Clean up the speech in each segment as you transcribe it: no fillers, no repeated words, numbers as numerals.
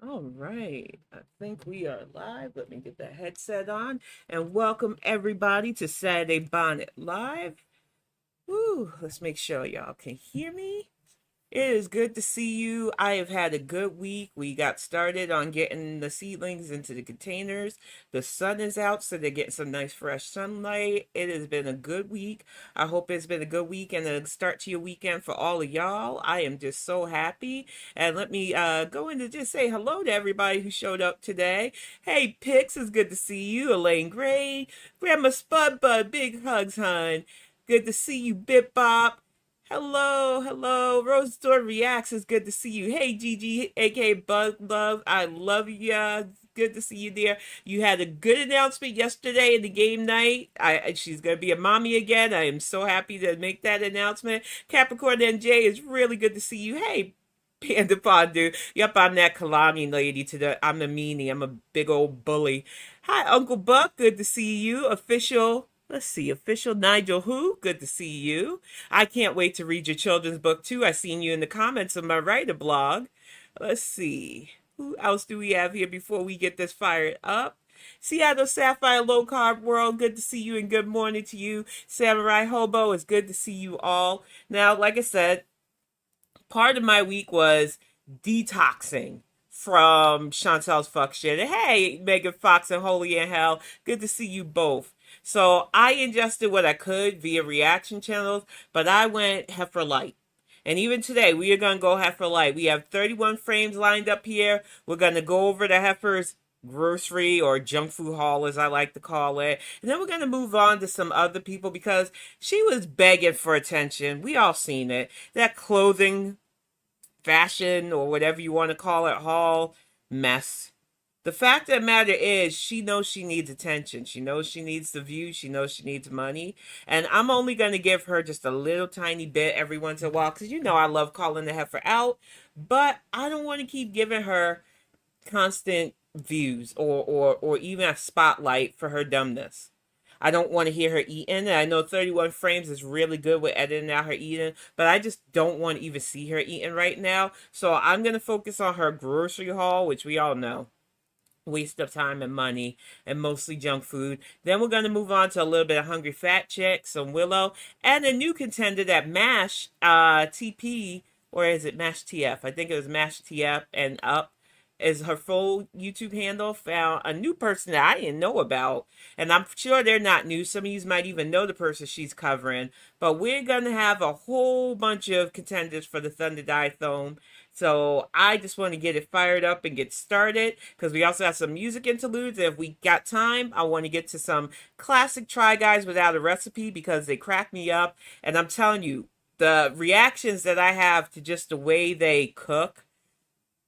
All right, I think we are live. Let me get the headset on and welcome everybody to Saturday Bonnet Live. Woo, let's make sure y'all can hear me. It is good to see you. I have had a good week. We got started on getting the seedlings into the containers. The sun is out, so they're getting some nice fresh sunlight. It has been a good week. I hope it's been a good week and a start to your weekend for all of y'all. I am just so happy. And let me go in to just say hello to everybody who showed up today. Hey, Pix, it's good to see you. Elaine Gray, Grandma Spud Bud, big hugs, hun. Good to see you, Bip Bop. Hello, hello. Rose Store Reacts. It's good to see you. Hey, Gigi, aka Bug Love. I love you. Good to see you there. You had a good announcement yesterday in the game night. She's going to be a mommy again. I am so happy to make that announcement. Capricorn NJ, it's really good to see you. Hey, Panda Pondu. Yep, I'm that Kalani lady I'm a meanie. I'm a big old bully. Hi, Uncle Buck. Good to see you. Official Nigel Who, good to see you. I can't wait to read your children's book too. I seen you in the comments of my writer blog. Let's see. Who else do we have here before we get this fired up? Seattle Sapphire Low Carb World, good to see you and good morning to you. Samurai Hobo, it's good to see you all. Now, like I said, part of my week was detoxing from Chantel's fuck shit. And hey, Megan Fox and Holy in Hell, good to see you both. So I ingested what I could via reaction channels, but I went Heffa Light. And even today, we are going to go Heffa Light. We have 31 frames lined up here. We're going to go over the Heffer's grocery or junk food haul, as I like to call it. And then we're going to move on to some other people because she was begging for attention. We all seen it. That clothing, fashion, or whatever you want to call it, haul mess. The fact of the matter is, she knows she needs attention. She knows she needs the view. She knows she needs money. And I'm only going to give her just a little tiny bit every once in a while. Because you know I love calling the heifer out. But I don't want to keep giving her constant views or even a spotlight for her dumbness. I don't want to hear her eating. And I know 31 frames is really good with editing out her eating, but I just don't want to even see her eating right now. So I'm going to focus on her grocery haul, which we all know. Waste of time and money and mostly junk food. Then we're going to move on to a little bit of Hungry Fat Chick, some Willow, and a new contender that MASH TP, or is it MASH TF? I think it was MASH TF and Up is her full YouTube handle. Found a new person that I didn't know about, and I'm sure they're not new. Some of you might even know the person she's covering, but we're gonna have a whole bunch of contenders for the Thunder Diathome. So I just want to get it fired up and get started because we also have some music interludes. And if we got time, I want to get to some classic Try Guys without a recipe because they crack me up. And I'm telling you, the reactions that I have to just the way they cook,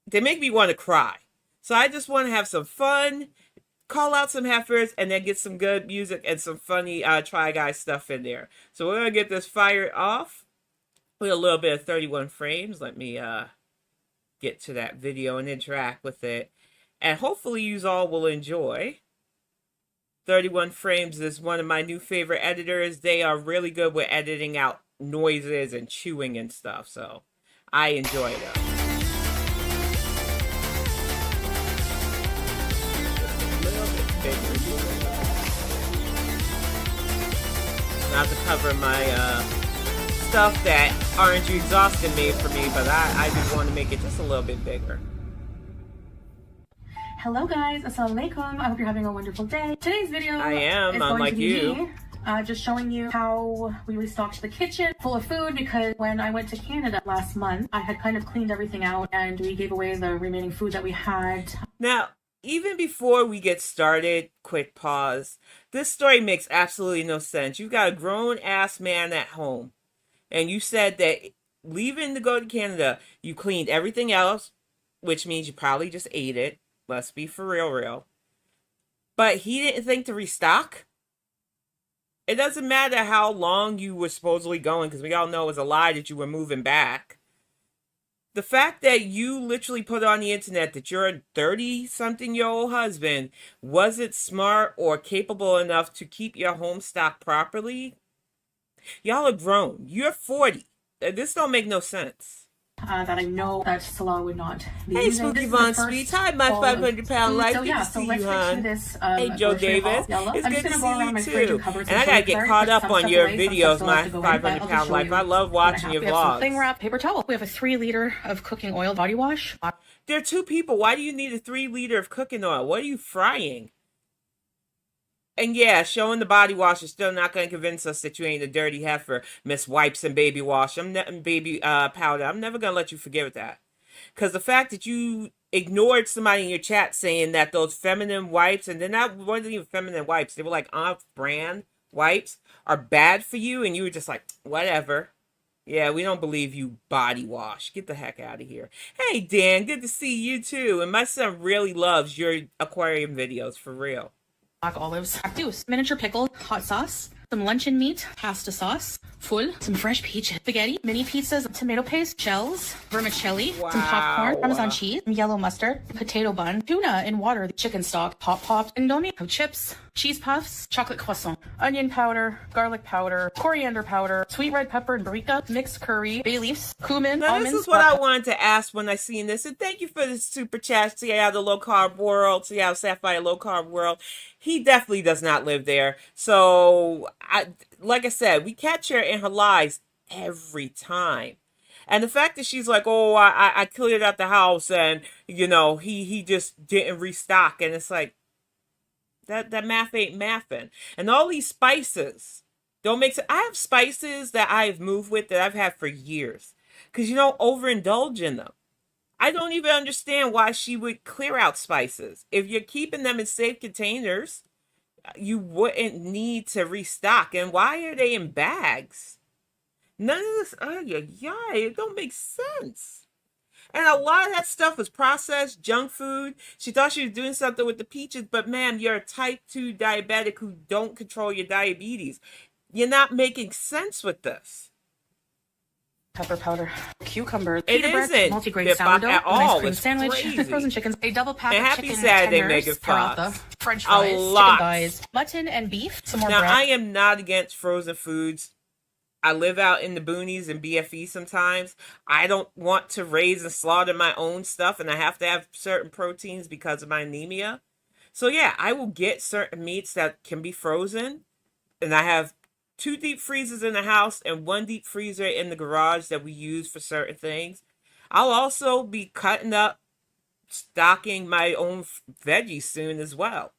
they make me want to cry. So I just want to have some fun, call out some heifers, and then get some good music and some funny Try Guys stuff in there. So we're going to get this fired off with a little bit of 31 frames. Let me get to that video and interact with it. And hopefully you all will enjoy. 31 frames is one of my new favorite editors. They are really good with editing out noises and chewing and stuff. So I enjoy them. Not to cover my stuff that Orange Exhausted made for me, but I just want to make it just a little bit bigger. Hello guys, assalamu alaikum. I hope you're having a wonderful day. Today's video I am, is going unlike to be you. me, just showing you how we restocked the kitchen full of food because when I went to Canada last month, I had kind of cleaned everything out and we gave away the remaining food that we had. Now, even before we get started, quick pause. This story makes absolutely no sense. You've got a grown-ass man at home, and you said that leaving to go to Canada, you cleaned everything else, which means you probably just ate it. Let's be for real. But he didn't think to restock? It doesn't matter how long you were supposedly going, because we all know it was a lie that you were moving back. The fact that you literally put on the internet that your 30-something-year-old husband wasn't smart or capable enough to keep your home stocked properly, y'all are grown. You're 40. This don't make no sense. that I know that Salah would not be Hey, using. Spooky Von Sweets. Hi, my 500-pound life. So Good yeah, to so see let's you, get hon. to this. Hey, Joe Davis. Yalla. It's I'm good just to gonna go see around you my fridge and too. cupboards And I gotta get caught up on your videos, my but 500-pound life. I love watching your we have some cling vlogs. wrap, paper towel. We have a 3-liter of cooking oil body wash. There are 2 people. Why do you need a 3-liter of cooking oil? What are you frying? And yeah, showing the body wash is still not going to convince us that you ain't a dirty heifer, Miss Wipes and Baby Wash. Baby powder. I'm never going to let you forget that. Because the fact that you ignored somebody in your chat saying that those feminine wipes, and they're not, wasn't even feminine wipes, they were like off-brand wipes, are bad for you, and you were just like, whatever. Yeah, we don't believe you, body wash. Get the heck out of here. Hey, Dan, good to see you too. And my son really loves your aquarium videos, for real. Black olives, juice, miniature pickle, hot sauce, some luncheon meat, pasta sauce, full, some fresh peaches, spaghetti, mini pizzas, tomato paste, shells, vermicelli, some popcorn, Parmesan cheese, some yellow mustard, potato bun, tuna in water, chicken stock, popped, indomie, chips, cheese puffs, chocolate croissant, onion powder, garlic powder, coriander powder, sweet red pepper and paprika, mixed curry, bay leaves, cumin, now, almonds. this is what I wanted to ask when I seen this, and thank you for the super chat. See how the low carb world, see how Sapphire low carb world. He definitely does not live there. So, like I said, we catch her in her lies every time. And the fact that she's like, oh, I cleared out the house and, you know, he just didn't restock. And it's like, that math ain't mathing. And all these spices don't make sense. I have spices that I've moved with that I've had for years. Because you don't overindulge in them. I don't even understand why she would clear out spices. If you're keeping them in safe containers, you wouldn't need to restock. And why are they in bags? None of this, it don't make sense. And a lot of that stuff was processed junk food. She thought she was doing something with the peaches, but ma'am, you're a type 2 diabetic who don't control your diabetes. You're not making sense with this. Pepper powder, cucumber, it isn't multigrain sourdough, at all. Ice cream it's sandwich, crazy. frozen chickens, a double pack and of happy chicken Saturday, tenders, Megan Fox. paratha, French fries, a chicken lot. thighs, mutton and beef, some more now, bread. I am not against frozen foods. I live out in the boonies and BFE sometimes. I don't want to raise and slaughter my own stuff, and I have to have certain proteins because of my anemia. So yeah, I will get certain meats that can be frozen, and I have 2 deep freezers in the house and 1 deep freezer in the garage that we use for certain things. I'll also be cutting up, stocking my own veggies soon as well.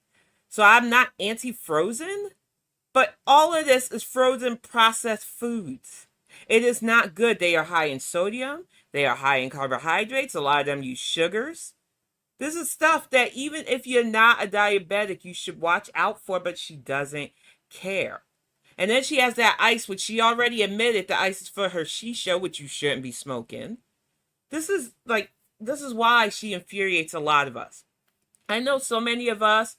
So I'm not anti-frozen, but all of this is frozen processed foods. It is not good. They are high in sodium. They are high in carbohydrates. A lot of them use sugars. This is stuff that even if you're not a diabetic, you should watch out for, but she doesn't care. And then she has that ice, which she already admitted the ice is for her shisha, which you shouldn't be smoking. This is why she infuriates a lot of us. I know so many of us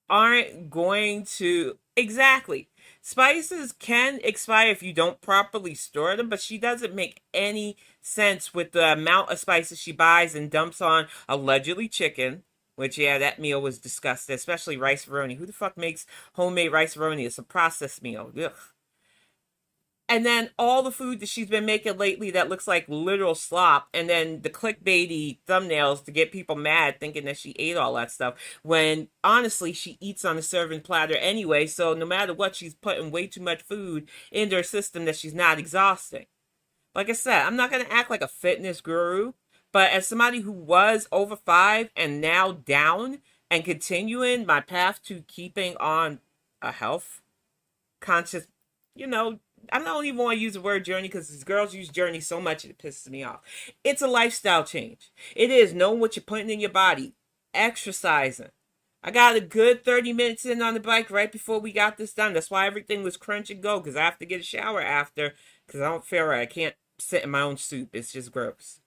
aren't going to... Exactly. Spices can expire if you don't properly store them, but she doesn't make any sense with the amount of spices she buys and dumps on allegedly chicken. Which, yeah, that meal was disgusting, especially rice-a-roni. Who the fuck makes homemade rice-a-roni? It's a processed meal. Ugh. And then all the food that she's been making lately that looks like literal slop. And then the clickbaity thumbnails to get people mad thinking that she ate all that stuff. When, honestly, she eats on a serving platter anyway. So no matter what, she's putting way too much food into her system that she's not exhausting. Like I said, I'm not going to act like a fitness guru. But as somebody who was over 5 and now down and continuing my path to keeping on a health conscious, I don't even want to use the word journey because these girls use journey so much it pisses me off. It's a lifestyle change. It is knowing what you're putting in your body, exercising. I got a good 30 minutes in on the bike right before we got this done. That's why everything was crunch and go because I have to get a shower after because I don't feel right. I can't sit in my own soup. It's just gross.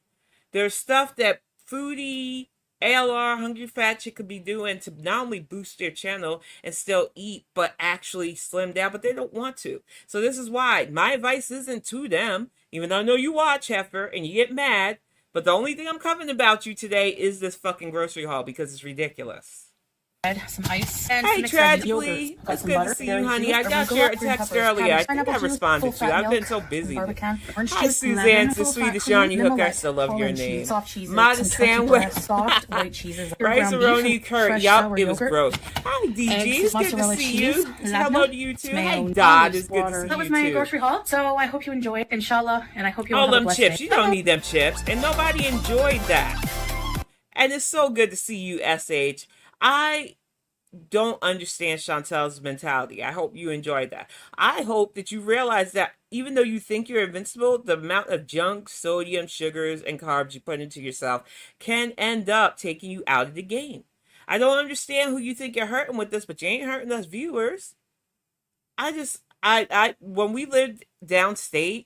There's stuff that foodie, ALR, Hungry Fat Chick could be doing to not only boost their channel and still eat, but actually slim down, but they don't want to. So this is why my advice isn't to them, even though I know you watch Heifer and you get mad, but the only thing I'm covering about you today is this fucking grocery haul because it's ridiculous. some ice, and Hey, some mixed veggies, Tragically, yogurt. Got it's some good butter, to see dairy you, honey. cheese, I got arugula, your green text peppers, earlier. I cabbage, think I pineapple juice, responded full to you. fat I've been milk, so busy. barbican, orange Hi, juice, Suzanne, lemon, the full fat Swedish cream, Yarny Hook. I Mimolette, still love your almond name. cheese, soft cheeses, Modest some turkey sandwich. breast, soft white cheeses, Rice ground roni beef, curd. fresh Yup, sour it was yogurt, gross. Hi, DG. eggs, It's good to mozzarella see cheese, you. Hello to you too. Hey, mayo, Dot. olives, It's good to water. see That you was my too. grocery haul, so I hope you enjoy it, inshallah, and I hope you all All have a them blessed chips. day. You don't need them chips. And nobody enjoyed that. And it's so good to see you, SH. I don't understand Chantel's mentality. I hope you enjoyed that. I hope that you realize that even though you think you're invincible, the amount of junk, sodium, sugars, and carbs you put into yourself can end up taking you out of the game. I don't understand who you think you're hurting with this, but you ain't hurting us viewers. When we lived downstate,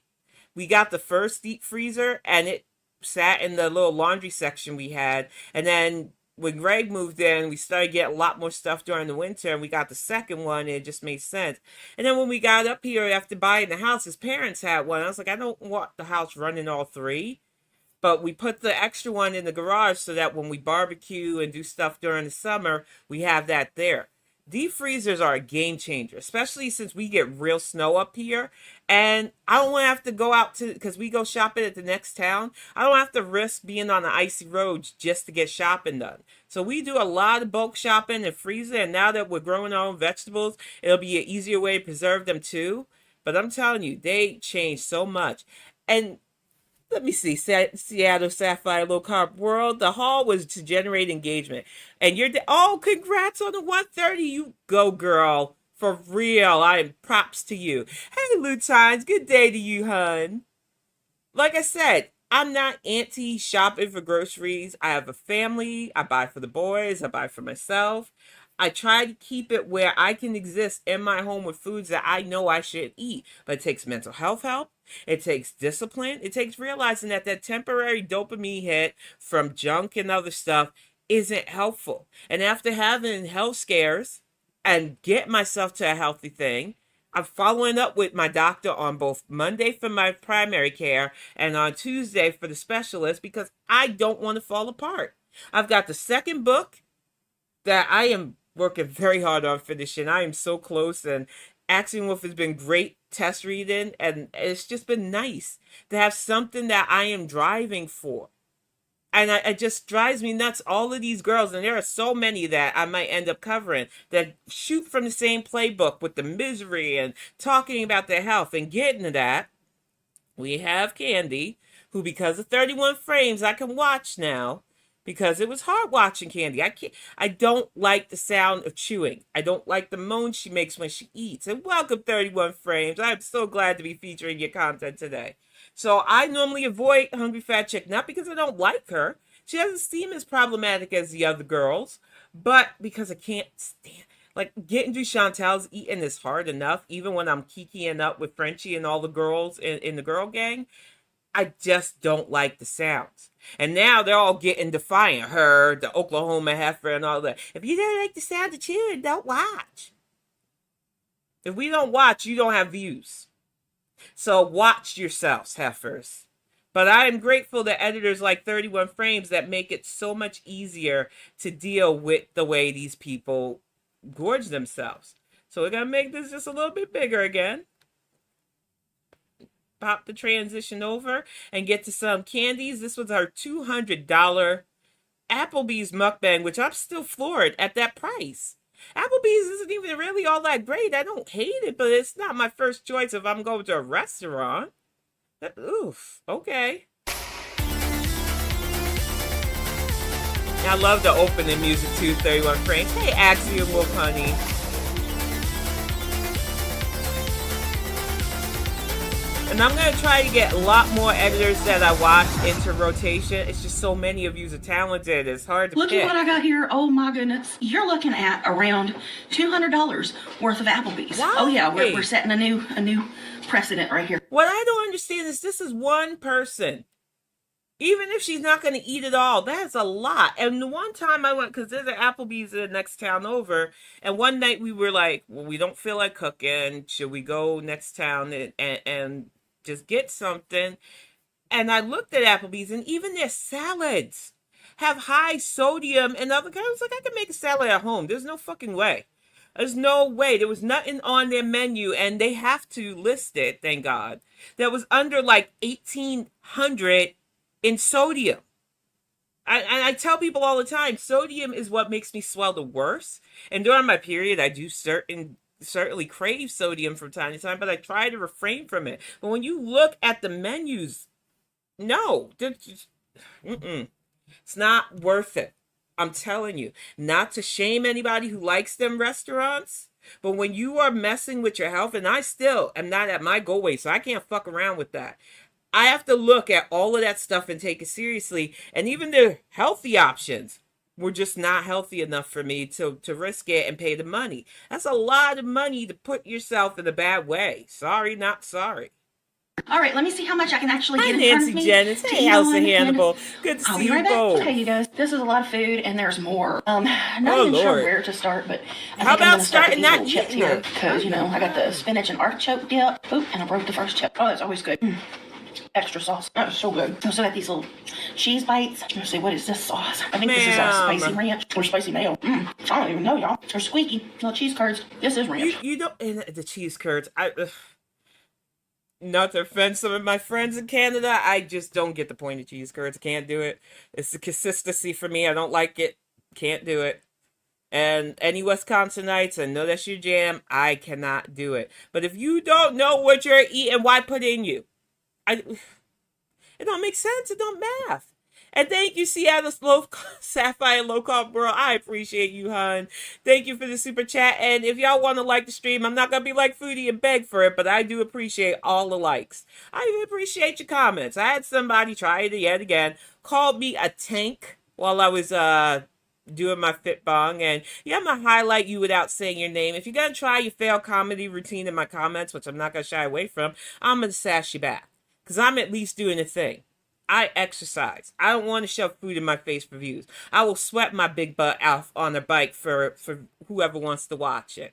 we got the first deep freezer and it sat in the little laundry section we had. And then when Greg moved in, we started getting a lot more stuff during the winter, and we got the second one, and it just made sense. And then when we got up here after buying the house, his parents had one. I was like, I don't want the house running all three. But we put the extra one in the garage so that when we barbecue and do stuff during the summer, we have that there. Deep freezers are a game changer, especially since we get real snow up here. And I don't want to have to go out to, because we go shopping at the next town. I don't have to risk being on the icy roads just to get shopping done. So we do a lot of bulk shopping and freezing. And now that we're growing our own vegetables, it'll be an easier way to preserve them too. But I'm telling you, they change so much. And let me see, Seattle Sapphire Low Carb World. The haul was to generate engagement. And oh, congrats on the 130. You go, girl. For real. I am props to you. Hey, Lutines. Good day to you, hun. Like I said, I'm not anti-shopping for groceries. I have a family. I buy for the boys. I buy for myself. I try to keep it where I can exist in my home with foods that I know I should eat. But it takes mental health help. It takes discipline. It takes realizing that that temporary dopamine hit from junk and other stuff isn't helpful. And after having health scares and get myself to a healthy thing, I'm following up with my doctor on both Monday for my primary care and on Tuesday for the specialist because I don't want to fall apart. I've got the second book that I am working very hard on finishing. I am so close, and Axiom Wolf has been great test reading, and it's just been nice to have something that I am driving for. And it just drives me nuts, all of these girls, and there are so many that I might end up covering, that shoot from the same playbook with the misery and talking about their health. And getting to that, we have Candy, who because of 31 frames I can watch now, because it was hard watching Candy. I don't like the sound of chewing. I don't like the moans she makes when she eats. And welcome 31 frames. I'm so glad to be featuring your content today. So I normally avoid Hungry Fat Chick, not because I don't like her. She doesn't seem as problematic as the other girls, but because I can't stand, like, getting through Chantel's eating is hard enough, even when I'm kikiing up with Frenchie and all the girls in the girl gang. I just don't like the sounds. And now they're all getting defiant. Her, the Oklahoma heifer, and all that. If you don't like the sound of chewing, don't watch. If we don't watch, you don't have views. So watch yourselves, heifers. But I am grateful to editors like 31 Frames that make it so much easier to deal with the way these people gorge themselves. So we're going to make this just a little bit bigger again. Pop the transition over and get to some candies. This was our $200 Applebee's mukbang, which I'm still floored at that price. Applebee's isn't even really all that great. I don't hate it, but it's not my first choice if I'm going to a restaurant. Oof, okay. I love the opening music too, 31 Frames. Hey, Axiom Wolf, honey. And I'm going to try to get a lot more editors that I watch into rotation. It's just so many of you are talented. It's hard to Look pick. at what I got here. Oh my goodness. You're looking at around $200 worth of Applebee's. Wow. Oh yeah, we're setting a new precedent right here. What I don't understand is this is one person. Even if she's not going to eat it all, that's a lot. And the one time I went, because there's an Applebee's in the next town over, and one night we were like, well, we don't feel like cooking. Should we go next town and just get something? And I looked at Applebee's, and even their salads have high sodium and other kinds. I was like, I can make a salad at home. There's no fucking way. There's no way. There was nothing on their menu, and they have to list it, thank God, that was under like 1,800 in sodium. I tell people all the time, sodium is what makes me swell the worst. And during my period, I do certainly crave sodium from time to time, but I try to refrain from it. But when you look at the menus, no, it's not worth it. I'm telling you, not to shame anybody who likes them restaurants, but when you are messing with your health, and I still am not at my goal weight, so I can't fuck around with that. I have to look at all of that stuff and take it seriously. And even the healthy options were just not healthy enough for me to risk it and pay the money. That's a lot of money to put yourself in a bad way. Sorry, not sorry. All right, let me see how much I can actually Hi, get in front Nancy of me. Janice. Hey, House of Hannibal. Good to I'll see be right you back. both. Okay, you guys, this is a lot of food, and there's more. Not Oh, even sure Lord. where to start, but I How think I'm about gonna start with starting these that little chips eating here it? because I got the spinach and artichoke dip. Oop, and I broke the first chip. Oh, that's always good. Extra sauce. That was so good. I also got these little cheese bites. Let's see, what is this sauce? I think this is spicy ranch or spicy mayo. I don't even know, y'all. They're squeaky. Little cheese curds. This is ranch. You don't, and the cheese curds. Not to offend some of my friends in Canada, I just don't get the point of cheese curds. I can't do it. It's the consistency for me. I don't like it. Can't do it. And any Wisconsinites, I know that's your jam. I cannot do it. But if you don't know what you're eating, why put it in you? It don't make sense. It don't math. And thank you, Seattle's Sapphire Low Carb World. I appreciate you, hon. Thank you for the super chat. And if y'all want to like the stream, I'm not going to be like Foodie and beg for it, but I do appreciate all the likes. I even appreciate your comments. I had somebody try it yet again, called me a tank while I was doing my fit bong. And yeah, I'm going to highlight you without saying your name. If you're going to try your failed comedy routine in my comments, which I'm not going to shy away from, I'm going to sash you back. Because I'm at least doing a thing. I exercise. I don't want to shove food in my face for views. I will sweat my big butt out on a bike for whoever wants to watch it.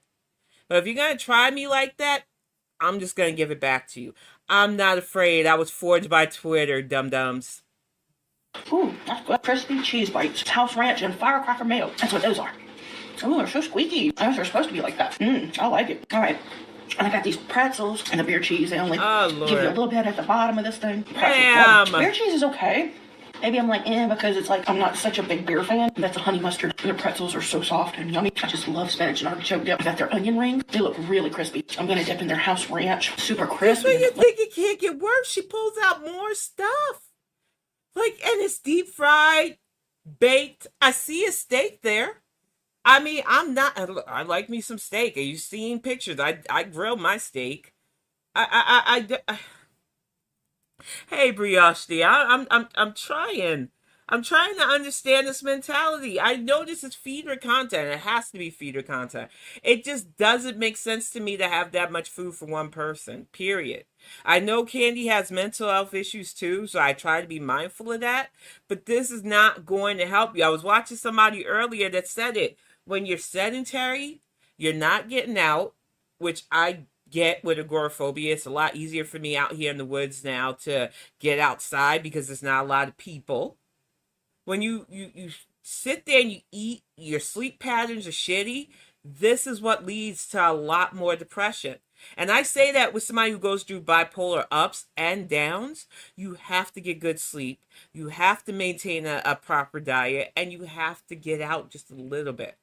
But if you're going to try me like that, I'm just going to give it back to you. I'm not afraid. I was forged by Twitter, dum-dums. Ooh, that's good. Crispy cheese bites, house ranch, and firecracker mayo. That's what those are. Ooh, they're so squeaky. I guess they're supposed to be like that. I like it. All right. And I got these pretzels and the beer cheese. They only give you a little bit at the bottom of this thing. Beer cheese is okay. Maybe I'm like, because it's like, I'm not such a big beer fan. That's a honey mustard. Their pretzels are so soft and yummy. I just love spinach and artichoke dip. I got their onion rings. They look really crispy. I'm going to dip in their house ranch. Super crispy. So you think it can't get worse? She pulls out more stuff. And it's deep fried, baked. I see a steak there. I mean, I like me some steak. Are you seeing pictures? I grill my steak. Hey, Brioche, I'm trying. I'm trying to understand this mentality. I know this is feeder content. It has to be feeder content. It just doesn't make sense to me to have that much food for one person, period. I know Candy has mental health issues too, so I try to be mindful of that. But this is not going to help you. I was watching somebody earlier that said it. When you're sedentary, you're not getting out, which I get with agoraphobia. It's a lot easier for me out here in the woods now to get outside because there's not a lot of people. When you sit there and you eat, your sleep patterns are shitty, this is what leads to a lot more depression. And I say that with somebody who goes through bipolar ups and downs. You have to get good sleep. You have to maintain a proper diet, and you have to get out just a little bit.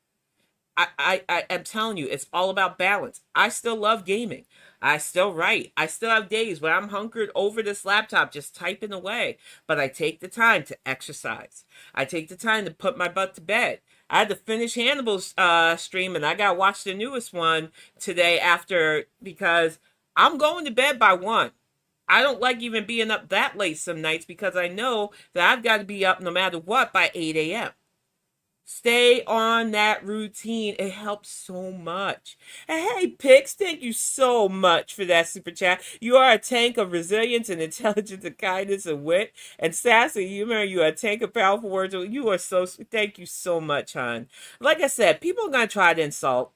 I'm telling you, it's all about balance. I still love gaming. I still write. I still have days when I'm hunkered over this laptop just typing away. But I take the time to exercise. I take the time to put my butt to bed. I had to finish Hannibal's stream, and I got to watch the newest one today because I'm going to bed by 1. I don't like even being up that late some nights because I know that I've got to be up no matter what by 8 a.m. Stay on that routine. It helps so much. And hey, Pix, thank you so much for that super chat. You are a tank of resilience and intelligence and kindness and wit and sassy humor. You are a tank of powerful words. You are so sweet. Thank you so much, hon. Like I said, people are going to try to insult.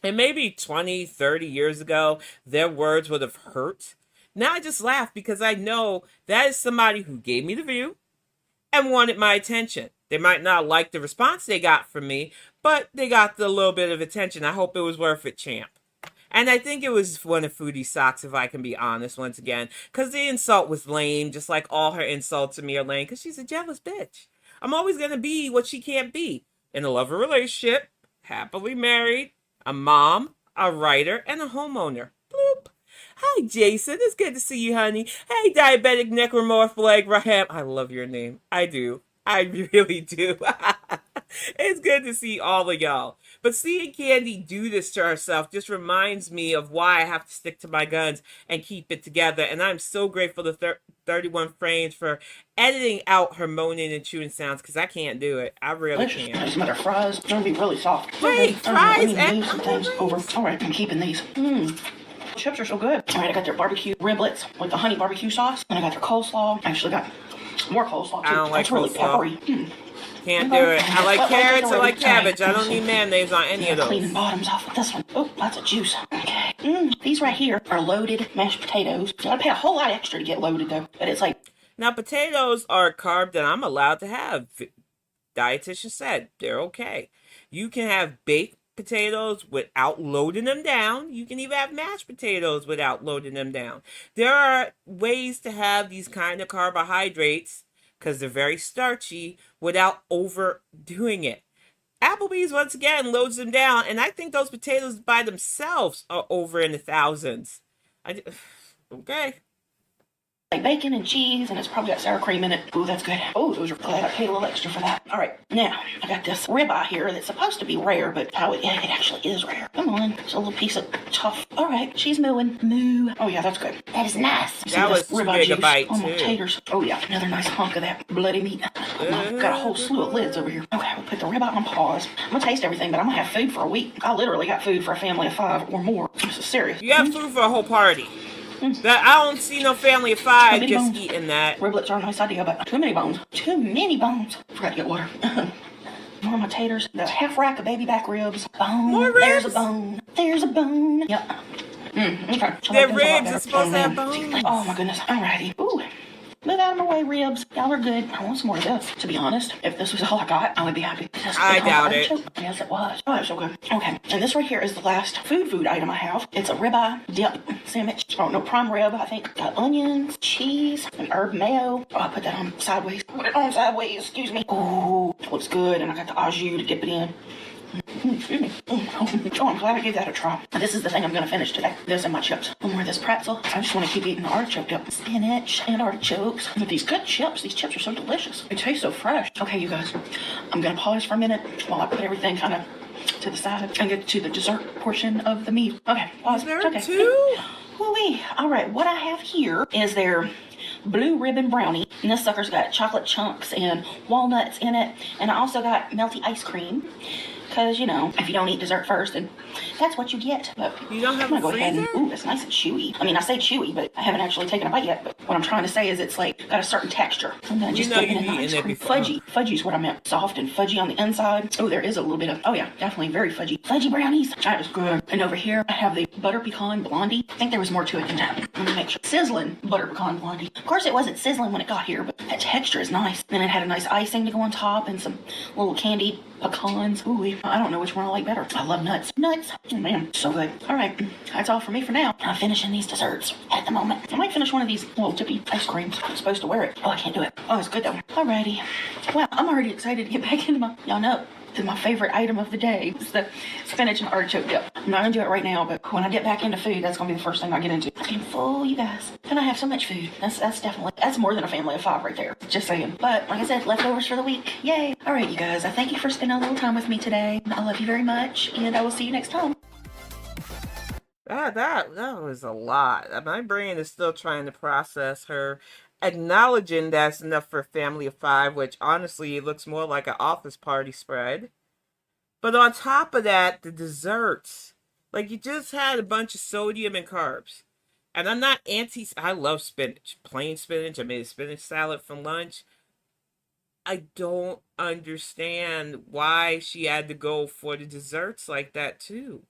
And maybe 20, 30 years ago, their words would have hurt. Now I just laugh because I know that is somebody who gave me the view and wanted my attention. They might not like the response they got from me, but they got the little bit of attention. I hope it was worth it, champ. And I think it was one of Foodie's socks, if I can be honest, once again. Because the insult was lame, just like all her insults to me are lame, because she's a jealous bitch. I'm always going to be what she can't be. In a lover relationship, happily married, a mom, a writer, and a homeowner. Bloop. Hi, Jason. It's good to see you, honey. Hey, diabetic necromorph leg Raham. I love your name. I do. I really do. It's good to see all of y'all. But seeing Candy do this to herself just reminds me of why I have to stick to my guns and keep it together. And I'm so grateful to 31 frames for editing out her moaning and chewing sounds, because I can't do it. I really can't. There's some other fries. They're going to be really soft. Wait, fries? Let me move some things over. All right, I'm keeping these. Chips are so good. All right, I got their barbecue riblets with the honey barbecue sauce. And I got their coleslaw. I actually got more coleslaw, too. I don't like It's really coleslaw. peppery. Can't do it. I like carrots, I like cabbage. I don't need mayonnaise on any of those. Cleaning bottoms off with this one. Oh, lots of juice. Okay. These right here are loaded mashed potatoes. You gotta pay a whole lot extra to get loaded, though. But it's like... Now, potatoes are a carb that I'm allowed to have. Dietitian said they're okay. You can have baked potatoes without loading them down. You can even have mashed potatoes without loading them down. There are ways to have these kind of carbohydrates, because they're very starchy, without overdoing it. Applebee's, once again, loads them down, and I think those potatoes by themselves are over in the thousands. Okay. like bacon and cheese, and it's probably got sour cream in it. Ooh, that's good. Oh, those are glad I paid a little extra for that. All right, now I got this ribeye here that's supposed to be rare, but how it actually is rare. Come on, it's a little piece of tough. All right, she's mooing. Moo. Oh yeah, that's good. That is nice. That was too big a bite on my too. taters. Oh yeah, another nice hunk of that bloody meat. Got a whole slew of lids over here. Okay, we'll put the ribeye on pause. I'm gonna taste everything, but I'm gonna have food for a week. I literally got food for a family of 5 or more. This is serious. You have food for a whole party. That I don't see no family of 5 just bones. eating that. Riblets are a nice idea, but too many bones. Too many bones. Forgot to get water. More of my taters. The half rack of baby back ribs. Bone. More ribs? There's a bone. There's a bone. Yep. Okay. Their ribs are supposed to have bones. Oh my goodness. Alrighty. Ooh. Move out of my way, ribs. Y'all are good. I want some more of this. To be honest, if this was all I got, I would be happy. I doubt it. Yes, it was. Oh, it's so good. Okay, and this right here is the last food item I have. It's a ribeye dip sandwich. Oh, no, prime rib, I think. Got onions, cheese, and herb mayo. Oh, I put that on sideways. Put it on sideways, excuse me. Oh, it looks good, and I got the au jus to dip it in. Excuse me. Oh, I'm glad I gave that a try. This is the thing I'm going to finish today. This and my chips. One more of this pretzel. I just want to keep eating the artichoke dip. Spinach and artichokes. With these good chips. These chips are so delicious. They taste so fresh. Okay, you guys. I'm going to pause for a minute while I put everything kind of to the side and get to the dessert portion of the meal. Okay, pause. Dessert okay. too? Woo-wee. All right, what I have here is their blue ribbon brownie, and this sucker's got chocolate chunks and walnuts in it, and I also got melty ice cream. Because, you know, if you don't eat dessert first, then that's what you get. But you don't have I'm gonna a go ahead and, freezer? ooh, it's nice and chewy. I mean, I say chewy, but I haven't actually taken a bite yet. But what I'm trying to say is it's like got a certain texture. I'm gonna just dip it in the ice cream. Fudgy. Fudgy's what I meant. Soft and fudgy on the inside. Oh, there is a little bit of, oh yeah, definitely very fudgy. Fudgy brownies. That is good. And over here, I have the butter pecan blondie. I think there was more to it than that. Let me make sure. Sizzling butter pecan blondie. Of course, it wasn't sizzling when it got here, but that texture is nice. And it had a nice icing to go on top and some little candied pecans. Ooh, I don't know which one I like better. I love nuts. Nuts. Oh man, so good. All right, that's all for me for now. I'm finishing these desserts at the moment. I might finish one of these little dippy ice creams. I'm supposed to wear it. Oh, I can't do it. Oh, it's good though. Alrighty. Well, I'm already excited to get back into my, y'all know, to my favorite item of the day. It's the spinach and artichoke dip. I'm not gonna do it right now, but when I get back into food, that's gonna be the first thing I get into. I'm full, you guys. And I have so much food. That's definitely, that's more than a family of 5 right there. Just saying. But like I said, leftovers for the week. Yay. All right, you guys. I thank you for spending a little time with me today. I love you very much, and I will see you next time. That was a lot. My brain is still trying to process her acknowledging that's enough for a family of 5, which honestly it looks more like an office party spread. But on top of that, the desserts. Like, you just had a bunch of sodium and carbs. And I'm not I love spinach. Plain spinach. I made a spinach salad for lunch. I don't understand why she had to go for the desserts like that too.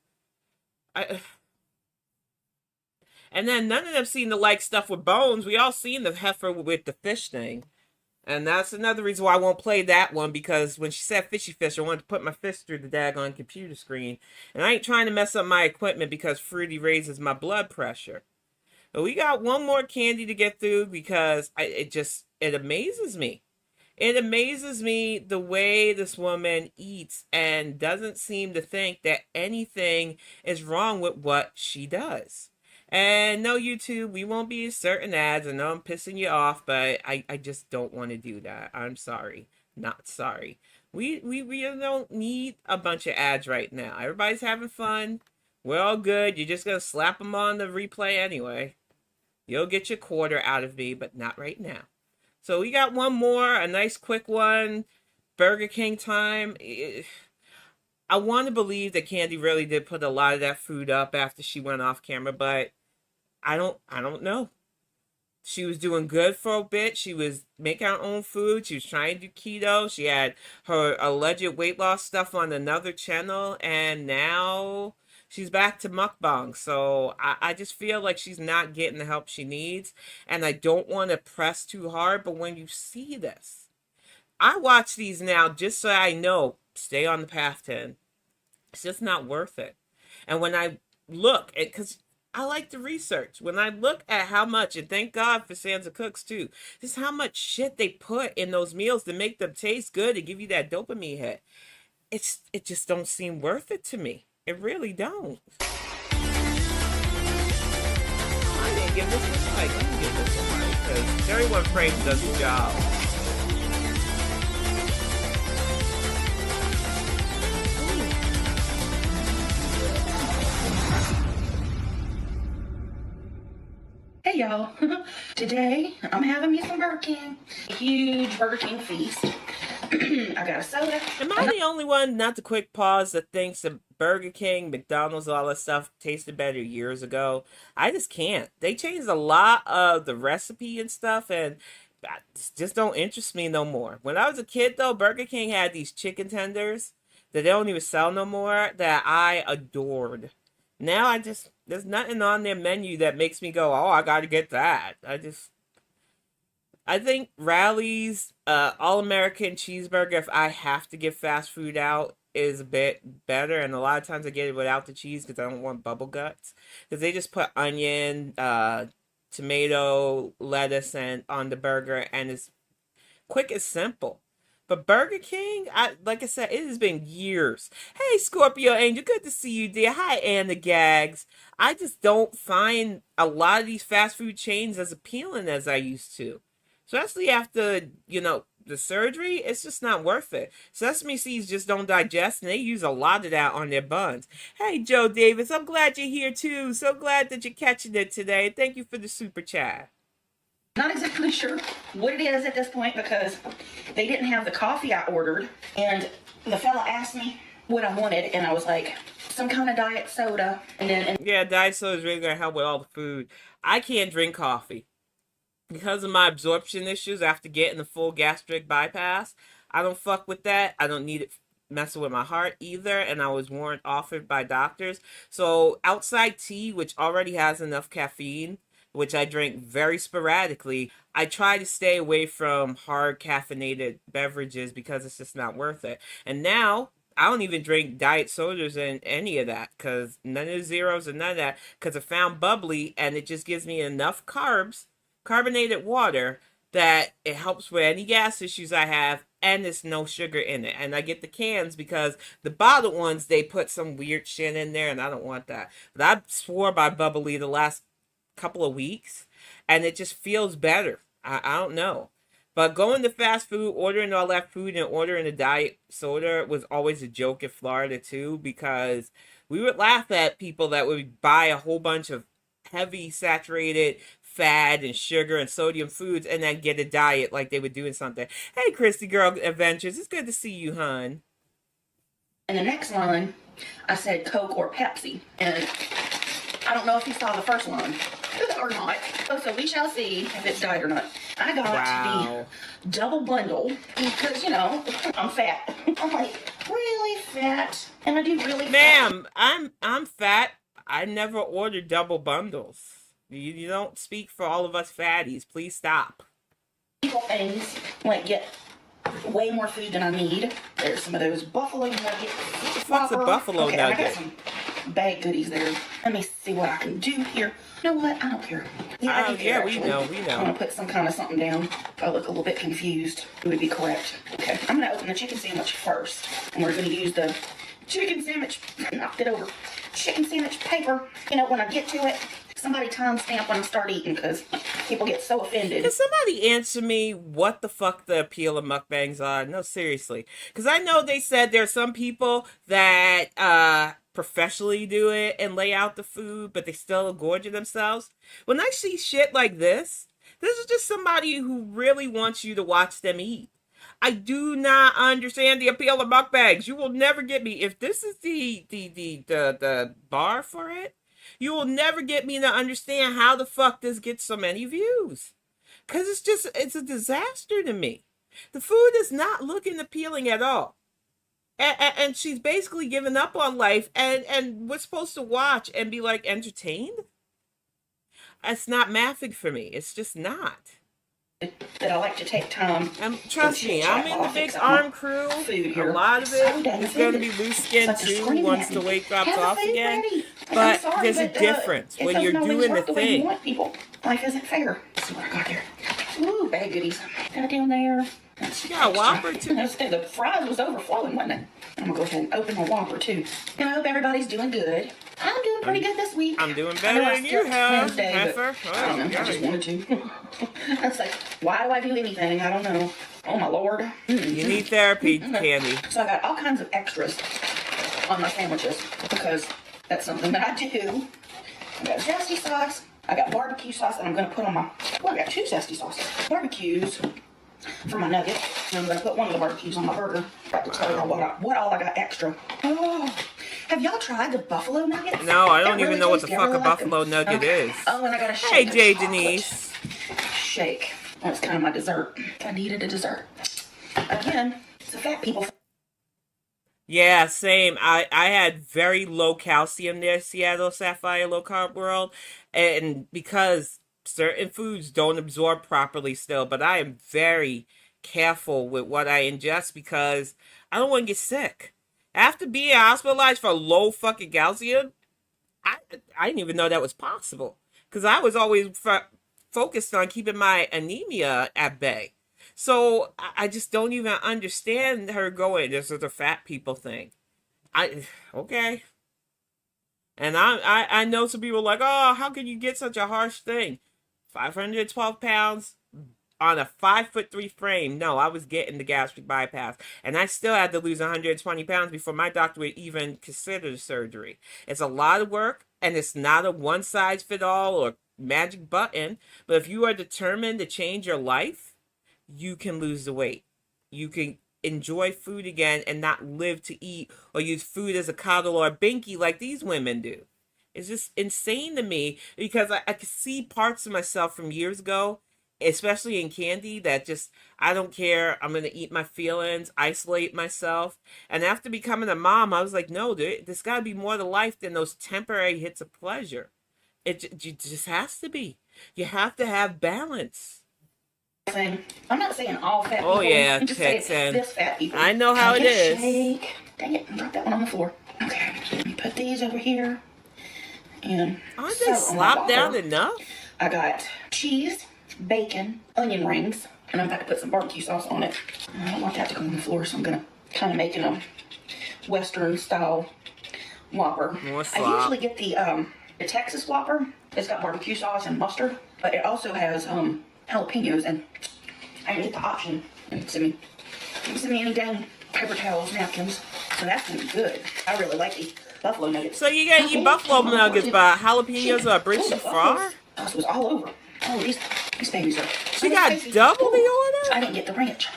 And then none of them seem to like stuff with bones. We all seen the heifer with the fish thing. And that's another reason why I won't play that one, because when she said fishy fish, I wanted to put my fist through the daggone computer screen. And I ain't trying to mess up my equipment because Fruity raises my blood pressure. But we got one more candy to get through because it amazes me. It amazes me the way this woman eats and doesn't seem to think that anything is wrong with what she does. And no, YouTube, we won't be certain ads. I know I'm pissing you off, but I just don't want to do that. I'm sorry. Not sorry. We really don't need a bunch of ads right now. Everybody's having fun. We're all good. You're just going to slap them on the replay anyway. You'll get your quarter out of me, but not right now. So we got one more, a nice quick one. Burger King time. I want to believe that Candy really did put a lot of that food up after she went off camera, but I don't know. She was doing good for a bit. She was making her own food. She was trying to do keto. She had her alleged weight loss stuff on another channel, and now she's back to mukbang. So I just feel like she's not getting the help she needs, and I don't want to press too hard, but when you see this, I watch these now just so I know, stay on the path, 10. It's just not worth it. And when I look at, because I like to research, when I look at how much, and thank God for Sansa Cooks too, just how much shit they put in those meals to make them taste good and give you that dopamine hit, it just don't seem worth it to me. It really don't. I didn't give this one like, let me give this one like, because 31 frames does the job. Hey y'all, today I'm having me some Burger King. A huge Burger King feast. I got a soda. Am I the only one, not the quick pause, that thinks that Burger King, McDonald's, all that stuff tasted better years ago? I just can't. They changed a lot of the recipe and stuff, and just don't interest me no more. When I was a kid, though, Burger King had these chicken tenders that they don't even sell no more that I adored. Now there's nothing on their menu that makes me go, oh, I gotta get that. I think Rally's All-American Cheeseburger, if I have to get fast food out, is a bit better. And a lot of times I get it without the cheese because I don't want bubble guts. Because they just put onion, tomato, lettuce on the burger, and it's quick and simple. But Burger King, like I said, it has been years. Hey, Scorpio Angel, good to see you, dear. Hi, Anna Gags. I just don't find a lot of these fast food chains as appealing as I used to. Especially after, the surgery, it's just not worth it. Sesame seeds just don't digest, and they use a lot of that on their buns. Hey, Joe Davis, I'm glad you're here, too. So glad that you're catching it today. Thank you for the super chat. Not exactly sure what it is at this point because they didn't have the coffee I ordered. And the fella asked me what I wanted, and I was like, some kind of diet soda. Yeah, diet soda is really going to help with all the food. I can't drink coffee. Because of my absorption issues after getting the full gastric bypass, I don't fuck with that. I don't need it messing with my heart either, and I was warned off it by doctors. So outside tea, which already has enough caffeine, which I drink very sporadically, I try to stay away from hard caffeinated beverages because it's just not worth it. And now I don't even drink diet sodas and any of that, because none of the zeros and none of that, because I found bubbly and it just gives me enough carbs, carbonated water, that it helps with any gas issues I have, and there's no sugar in it. And I get the cans because the bottled ones, they put some weird shit in there, and I don't want that. But I swore by bubbly the last couple of weeks, and it just feels better. I don't know. But going to fast food, ordering all that food, and ordering a diet soda was always a joke in Florida, too, because we would laugh at people that would buy a whole bunch of heavy saturated fat and sugar and sodium foods and then get a diet like they would do in something. Hey, Christy Girl Adventures, it's good to see you, hun. And the next one, I said Coke or Pepsi. And I don't know if you saw the first one or not. So we shall see if it's diet or not. I got the double bundle because, I'm fat. I'm like, really fat? And I do really fat. Ma'am, I'm fat. I never ordered double bundles. You don't speak for all of us fatties. Please stop. People things like get way more food than I need. There's some of those buffalo nuggets. What's a buffalo okay, I got nugget? some bag goodies there. Let me see what I can do here. You know what? I don't care. Yeah, I do care, we actually. know. I'm gonna put some kind of something down. If I look a little bit confused, it would be correct. Okay, I'm gonna open the chicken sandwich first, and we're gonna use the chicken sandwich. Knocked it over. Chicken sandwich paper. You know, when I get to it, somebody timestamp when I start eating because people get so offended. Can somebody answer me what the fuck the appeal of mukbangs are? No, seriously. Because I know they said there are some people that professionally do it and lay out the food, but they still gorge themselves. When I see shit like this is just somebody who really wants you to watch them eat. I do not understand the appeal of mukbangs. You will never get me. If this is the bar for it, you will never get me to understand how the fuck this gets so many views. Because it's a disaster to me. The food is not looking appealing at all. And she's basically given up on life, and we're supposed to watch and be like entertained? It's not mathing for me. It's just not. That I like to take time. Trust me, I'm in the big arm crew. A lot of it is going to be loose skin too once the weight drops off again. But there's a difference when you're doing the thing. Life isn't fair. Let's see what I got here. Ooh, bag goodies. Got down there. She got a Whopper too. The fries was overflowing, wasn't it? I'm gonna go ahead and open my Whopper too. And I hope everybody's doing good. I'm doing pretty good this week. I'm doing better than you have, Heffa. I don't know. I just wanted to. That's like, why do I do anything? I don't know. Oh my lord. You need therapy, Candy. So I got all kinds of extras on my sandwiches because that's something that I do. I got zesty sauce. I got barbecue sauce, and I'm gonna put on my. Well, I got two zesty sauces. Barbecues for my nugget. And I'm gonna put one of the barbecues on my burger. Got to tell y'all what all I got extra. Oh. Have y'all tried the buffalo nuggets? No, I don't even know what the fuck a buffalo nugget is. Oh, and I got a shake. Hey, Jay Denise. Shake. That's kind of my dessert. I needed a dessert. Again, it's a fat people. Yeah, same. I had very low calcium there, Seattle Sapphire Low Carb World. And because certain foods don't absorb properly still, but I am very careful with what I ingest because I don't want to get sick. After being hospitalized for low fucking calcium, I didn't even know that was possible. Because I was always focused on keeping my anemia at bay. So I just don't even understand her going, this is a fat people thing. Okay. And I know some people like, oh, how can you get such a harsh thing? 512 pounds on a 5'3" frame. No, I was getting the gastric bypass. And I still had to lose 120 pounds before my doctor would even consider the surgery. It's a lot of work, and it's not a one-size-fit-all or magic button. But if you are determined to change your life, you can lose the weight. You can enjoy food again and not live to eat or use food as a coddle or a binky like these women do. It's just insane to me because I could see parts of myself from years ago, especially in candy, that just, I don't care. I'm going to eat my feelings, isolate myself. And after becoming a mom, I was like, no, there's got to be more to life than those temporary hits of pleasure. It just has to be. You have to have balance. I'm not saying all fat people. Oh, yeah, I'm just saying this fat people. I know how it is. Shake. Dang it, drop that one on the floor. Okay, let me put these over here. And aren't they slopped down enough? I got cheese, bacon, onion rings, and I'm about to put some barbecue sauce on it. I don't want that to go on the floor, so I'm gonna kind of make it a Western style Whopper. More slop. I usually get the Texas Whopper. It's got barbecue sauce and mustard, but it also has jalapenos, and I didn't get the option. Send me any dang paper towels, napkins. So that's gonna be good. I really like these buffalo nuggets. So you gotta eat buffalo nuggets, but jalapenos are British far? Sauce was all over. Oh, these babies are. She got double the order? I didn't get the ranch.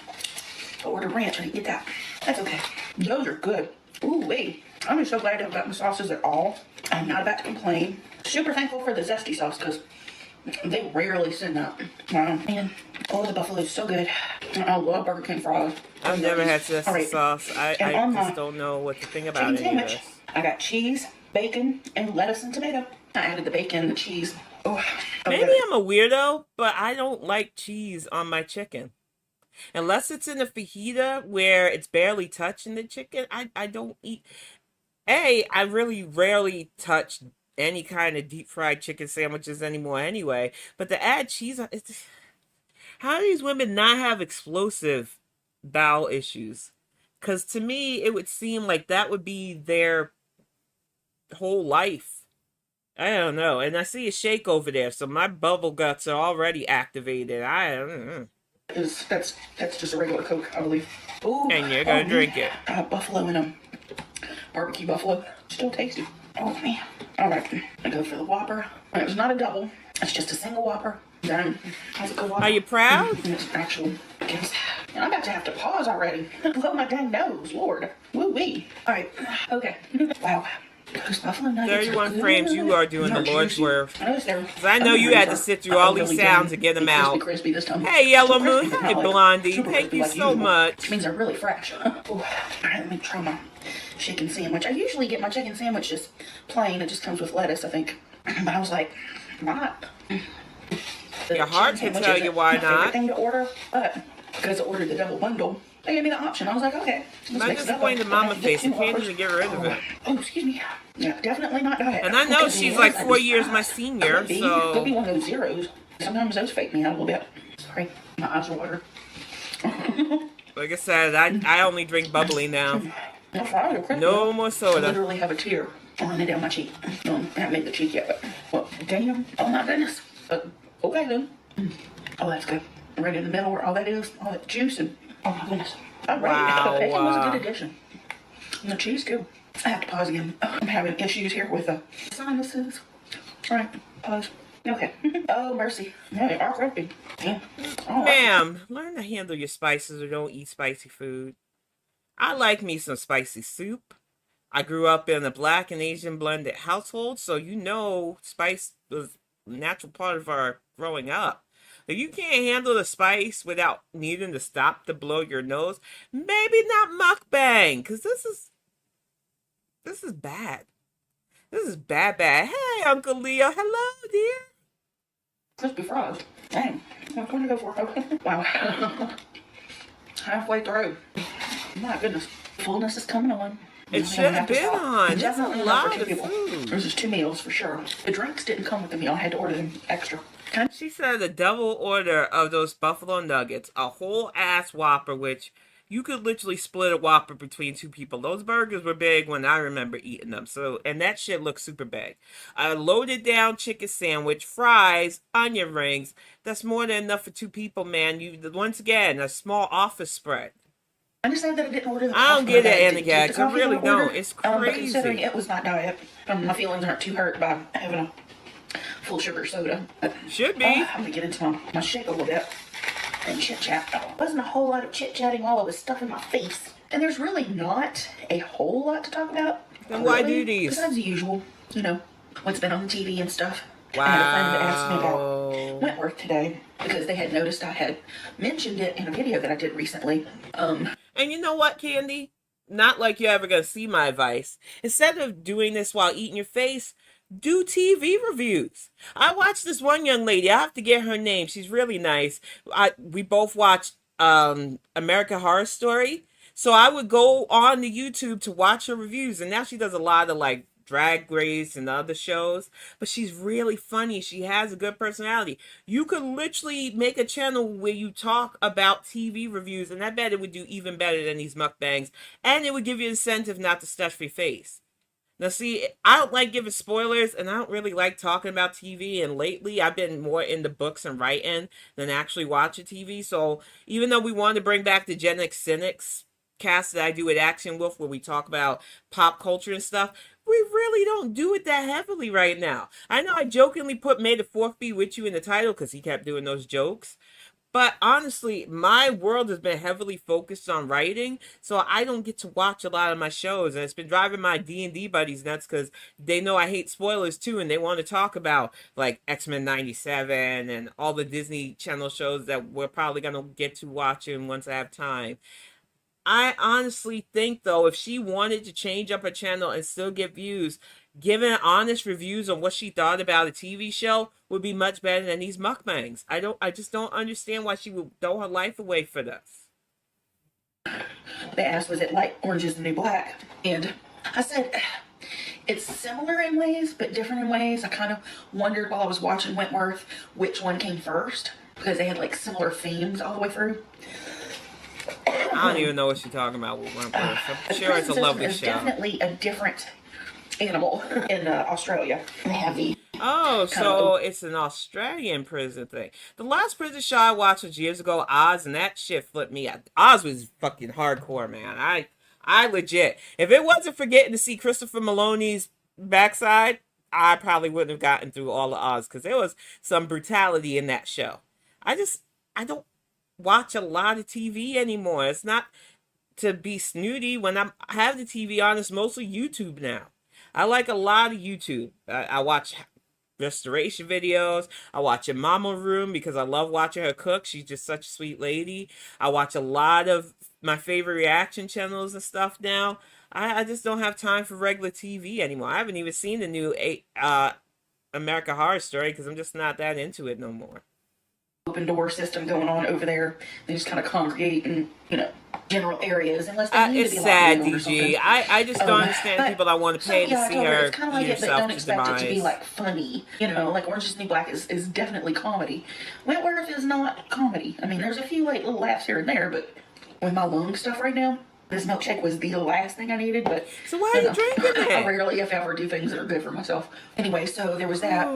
I ordered ranch. I didn't get that. That's okay. Those are good. Ooh, wait. I'm just so glad I haven't gotten the sauces at all. I'm not about to complain. Super thankful for the zesty sauce because they rarely send that. Man, the buffalo is so good. I love Burger King fries. I've never had zesty sauce. I just don't know what to think about it either. I got cheese, bacon, and lettuce and tomato. I added the bacon and the cheese. Oh, maybe I'm a weirdo, but I don't like cheese on my chicken. Unless it's in a fajita where it's barely touching the chicken, I don't eat. I really rarely touch any kind of deep fried chicken sandwiches anymore anyway. But to add cheese, how do these women not have explosive bowel issues? Because to me, it would seem like that would be their whole life. I don't know. And I see a shake over there, so my bubble guts are already activated. I don't know. That's just a regular Coke, I believe. Ooh, And you're gonna drink it. Buffalo and barbecue buffalo. Still tasty. Oh man. Alright, I go for the Whopper. It's not a double. It's just a single Whopper. Then how's it go? Are you proud? It's actual. I'm about to have to pause already. Blow my dang nose, Lord. Woo wee. Alright. Okay. Wow. Those buffalo nuggets 31 frames, you are doing the Lord's work. Because I know you had to sit through all these sounds to get them out. Crispy this time. Hey, Yellow Moon. Hey, Blondie. Thank you so much. It means they're really fresh. All right, let me try my chicken sandwich. I usually get my chicken sandwich just plain. It just comes with lettuce, I think. But I was like, why not? Your heart can tell you why not. Thing to order, but because I ordered the double bundle, they gave me the option. I was like, okay. I just explained to Mama Face. You can't even get rid of it. Oh, excuse me. Yeah, definitely not diet. And I know she's like 4 years my senior, so. Could be one of those zeros. Sometimes those fake me out a little bit. Sorry, my eyes are watering. Like I said, I only drink bubbly now. No more I soda. literally have a tear running down my cheek. I haven't made the cheek yet, but well, damn. Oh my goodness. Okay then. Oh, that's good. Right in the middle where all that is, all that juice and oh my goodness. All right. Wow. The bacon was a good addition. And the cheese too. I have to pause again. I'm having issues here with the sinuses. All right, pause. Okay. Oh, mercy. Yeah, they are crappy. Damn. Oh, Ma'am, learn to handle your spices or don't eat spicy food. I like me some spicy soup. I grew up in a Black and Asian blended household, so you know spice was a natural part of our growing up. If you can't handle the spice without needing to stop to blow your nose, maybe not mukbang, because this is bad. This is bad. Hey, Uncle Leo. Hello, dear. crispy fries. Dang. What can I go for? Okay. Wow. Halfway through. My goodness. Fullness is coming on. It should have been on. That's a Definitely enough lot for of 2 people. food. This is 2 meals for sure. The drinks didn't come with the meal. I had to order them extra. She said a double order of those buffalo nuggets, a whole ass Whopper, which you could literally split a Whopper between 2 people. Those burgers were big when I remember eating them. So, and that shit looks super big. A loaded down chicken sandwich, fries, onion rings. That's more than enough for 2 people, man. Once again, a small office spread. I understand that I didn't order the I don't get it, Anna Gags. I really don't. It's But considering crazy. it was not diet, my feelings aren't too hurt by having a full sugar soda. Should be. I'm gonna get into my shake a little bit and chit chat. Wasn't a whole lot of chit chatting while I was stuffing my face. And there's really not a whole lot to talk about. Then why do these? Besides the usual, what's been on the TV and stuff. I had a friend that asked me about Wow. Wentworth today because they had noticed I had mentioned it in a video that I did recently. And you know what, Candy? Not like you're ever gonna see my advice. Instead of doing this while eating your face, do TV reviews. I watched this one young lady. I have to get her name. She's really nice. We both watched American Horror Story. So I would go on the YouTube to watch her reviews. And now she does a lot of like Drag Race and other shows. But she's really funny. She has a good personality. You could literally make a channel where you talk about TV reviews. And I bet it would do even better than these mukbangs. And it would give you incentive not to stuff your face. Now, see, I don't like giving spoilers, and I don't really like talking about TV, and lately I've been more into books and writing than actually watching TV, so even though we want to bring back the Gen X Cynics cast that I do at Action Wolf, where we talk about pop culture and stuff, we really don't do it that heavily right now. I know I jokingly put May the 4th be with you in the title, because he kept doing those jokes, but honestly, my world has been heavily focused on writing, so I don't get to watch a lot of my shows, and it's been driving my D&D buddies nuts because they know I hate spoilers too, and they want to talk about like X-Men 97 and all the Disney Channel shows that we're probably going to get to watching once I have time. I honestly think, though, if she wanted to change up her channel and still get views, giving honest reviews on what she thought about a TV show would be much better than these mukbangs. I just don't understand why she would throw her life away for this. They asked, was it like Orange is the New Black? And I said, it's similar in ways, but different in ways. I kind of wondered while I was watching Wentworth which one came first, because they had like similar themes all the way through. I don't even know what she's talking about with Wentworth. I'm sure it's a lovely show. Definitely a different animal in Australia. They have the so it's an Australian prison thing. The last prison show I watched was years ago, Oz, and that shit flipped me out. Oz was fucking hardcore, man. I legit, if it wasn't for getting to see Christopher Maloney's backside, I probably wouldn't have gotten through all of Oz, because there was some brutality in that show. I don't watch a lot of TV anymore. It's not to be snooty. When I have the TV on, it's mostly YouTube now. I like a lot of YouTube. I watch restoration videos. I watch a Mama Room because I love watching her cook. She's just such a sweet lady. I watch a lot of my favorite reaction channels and stuff now. I just don't have time for regular TV anymore. I haven't even seen the new American Horror Story because I'm just not that into it no more. Open door system going on over there. They just kind of congregate in, general areas unless they need it's to be sad, locked in or DG. something. I just don't understand people that want to pay to see her it's kind of like it, but don't expect demise. it to be like funny. Like Orange is the New Black is definitely comedy. Wentworth is not comedy. I mean, there's a few like little laughs here and there, but with my lung stuff right now, this milkshake was the last thing I needed. But so why are you drinking it? I rarely, if ever, do things that are good for myself. Anyway, so there was that.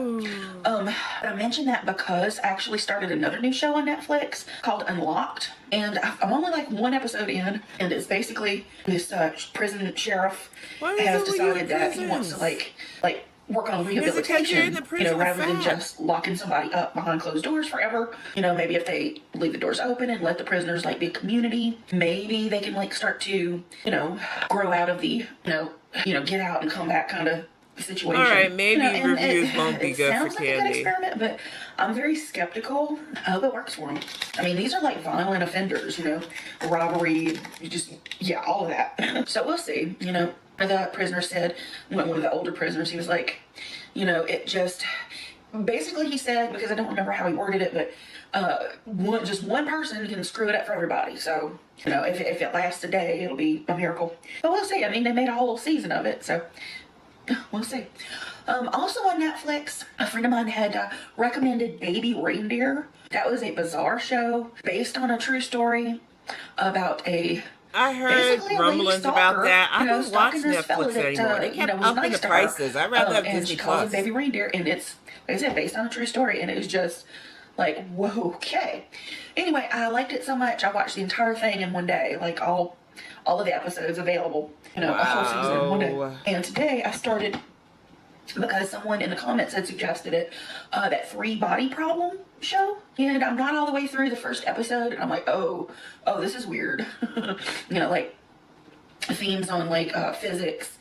I mentioned that because I actually started another new show on Netflix called Unlocked, and I'm only like one episode in, and it's basically this prison sheriff has decided that he wants to like work on rehabilitation, rather than just locking somebody up behind closed doors forever. Maybe if they leave the doors open and let the prisoners like be a community, maybe they can like start to, grow out of the, get out and come back kind of situation. All right, maybe reviews won't be good for Candy. It sounds like a good experiment, but I'm very skeptical. I hope it works for them. I mean, these are like violent offenders, robbery, all of that. So we'll see, The prisoner said, one of the older prisoners, he was like, it just, basically he said, because I don't remember how he worded it, but one person can screw it up for everybody. So, if it lasts a day, it'll be a miracle. But we'll see. I mean, they made a whole season of it, so we'll see. Also on Netflix, a friend of mine had recommended Baby Reindeer. That was a bizarre show based on a true story about I heard rumblings about that. I don't watch Netflix anymore. They kept upping the prices. I'd rather have Disney Plus. Baby Reindeer, and it's, like I said, based on a true story, and it was just like, whoa, okay. Anyway, I liked it so much, I watched the entire thing in one day, like all of the episodes available, a whole season in one day. And today I started, because someone in the comments had suggested it, that Three Body Problem show, and I'm not all the way through the first episode, and I'm like, oh, this is weird. Like themes on like physics,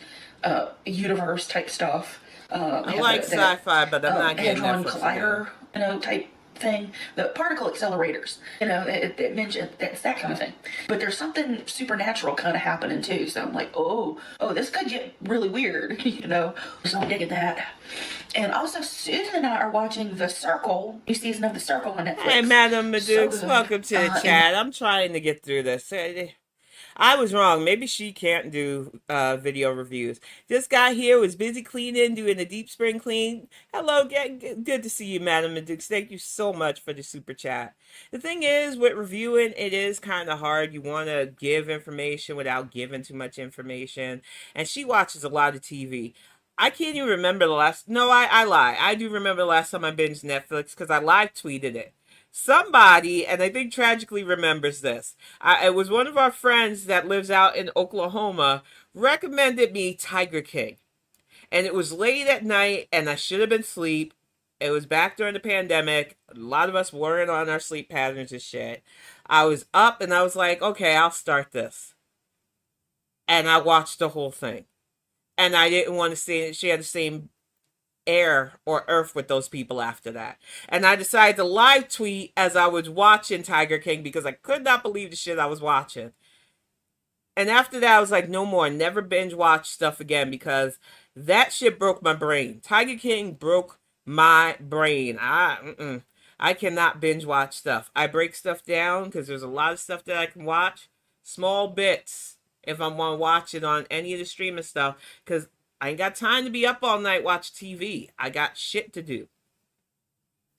universe type stuff. I like sci-fi, but I'm not getting Hadron Netflix Collider, type thing. The particle accelerators, it mentioned it's that kind of thing. But there's something supernatural kind of happening too. So I'm like, oh, this could get really weird, So I'm digging that. And also, Susan and I are watching The Circle, new season of The Circle on Netflix. Hey, Madam Madukes, welcome to the chat. I'm trying to get through this. I was wrong. Maybe she can't do video reviews. This guy here was busy cleaning, doing a deep spring clean. Hello, good to see you, Madam Madukes. Thank you so much for the super chat. The thing is, with reviewing, it is kind of hard. You want to give information without giving too much information. And she watches a lot of TV. I can't even remember the last... No, I lie. I do remember the last time I binged Netflix because I live tweeted it. Somebody, and I think tragically remembers this, it was one of our friends that lives out in Oklahoma, recommended me Tiger King. And it was late at night, and I should have been asleep. It was back during the pandemic. A lot of us weren't on our sleep patterns and shit. I was up, and I was like, okay, I'll start this. And I watched the whole thing. And I didn't want to see it. She had the same air or earth with those people after that. And I decided to live tweet as I was watching Tiger King because I could not believe the shit I was watching. And after that, I was like, no more. Never binge watch stuff again because that shit broke my brain. Tiger King broke my brain. I cannot binge watch stuff. I break stuff down because there's a lot of stuff that I can watch. Small bits if I want to watch it on any of the streaming stuff because I ain't got time to be up all night watch TV. I got shit to do.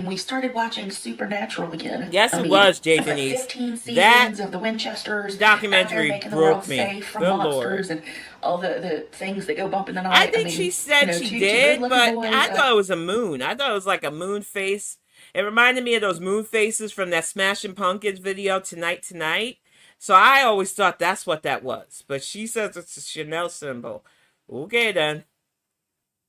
We started watching Supernatural again. Yes, it was, J. It's like Denise. 15 seasons That of the Winchesters documentary making the broke world me. safe from Good monsters Lord. and all the things that go bump in the night. I think she said she did, but I thought it was a moon. I thought it was like a moon face. It reminded me of those moon faces from that Smashing Pumpkins video, Tonight Tonight. So I always thought that's what that was. But she says it's a Chanel symbol. Okay, then.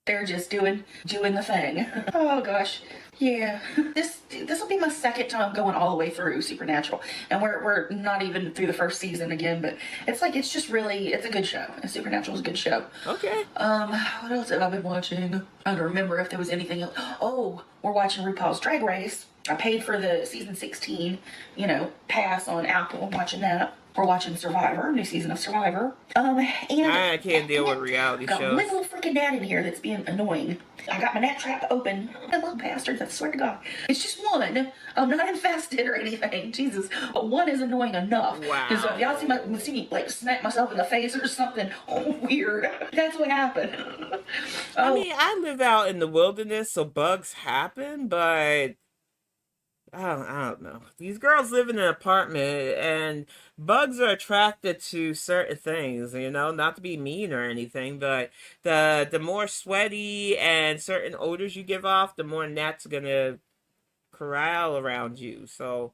They're just doing the thing. Oh gosh, yeah. This will be my second time going all the way through Supernatural, and we're not even through the first season again. But it's like it's a good show. Supernatural is a good show. Okay. What else have I been watching? I don't remember if there was anything else. Oh, we're watching RuPaul's Drag Race. I paid for the season 16, pass on Apple. Watching that. We're watching Survivor, new season of Survivor. And I can't deal with reality got shows. one little freaking dad in here that's being annoying. I got my net trap open. That little bastard, I swear to God. It's just one. I'm not infested or anything. Jesus. But one is annoying enough. Wow. Because if y'all see me like smack myself in the face or something weird, that's what happened. I mean, I live out in the wilderness, so bugs happen, but I don't know. These girls live in an apartment, and bugs are attracted to certain things. Not to be mean or anything, but the more sweaty and certain odors you give off, the more gnats are gonna corral around you. So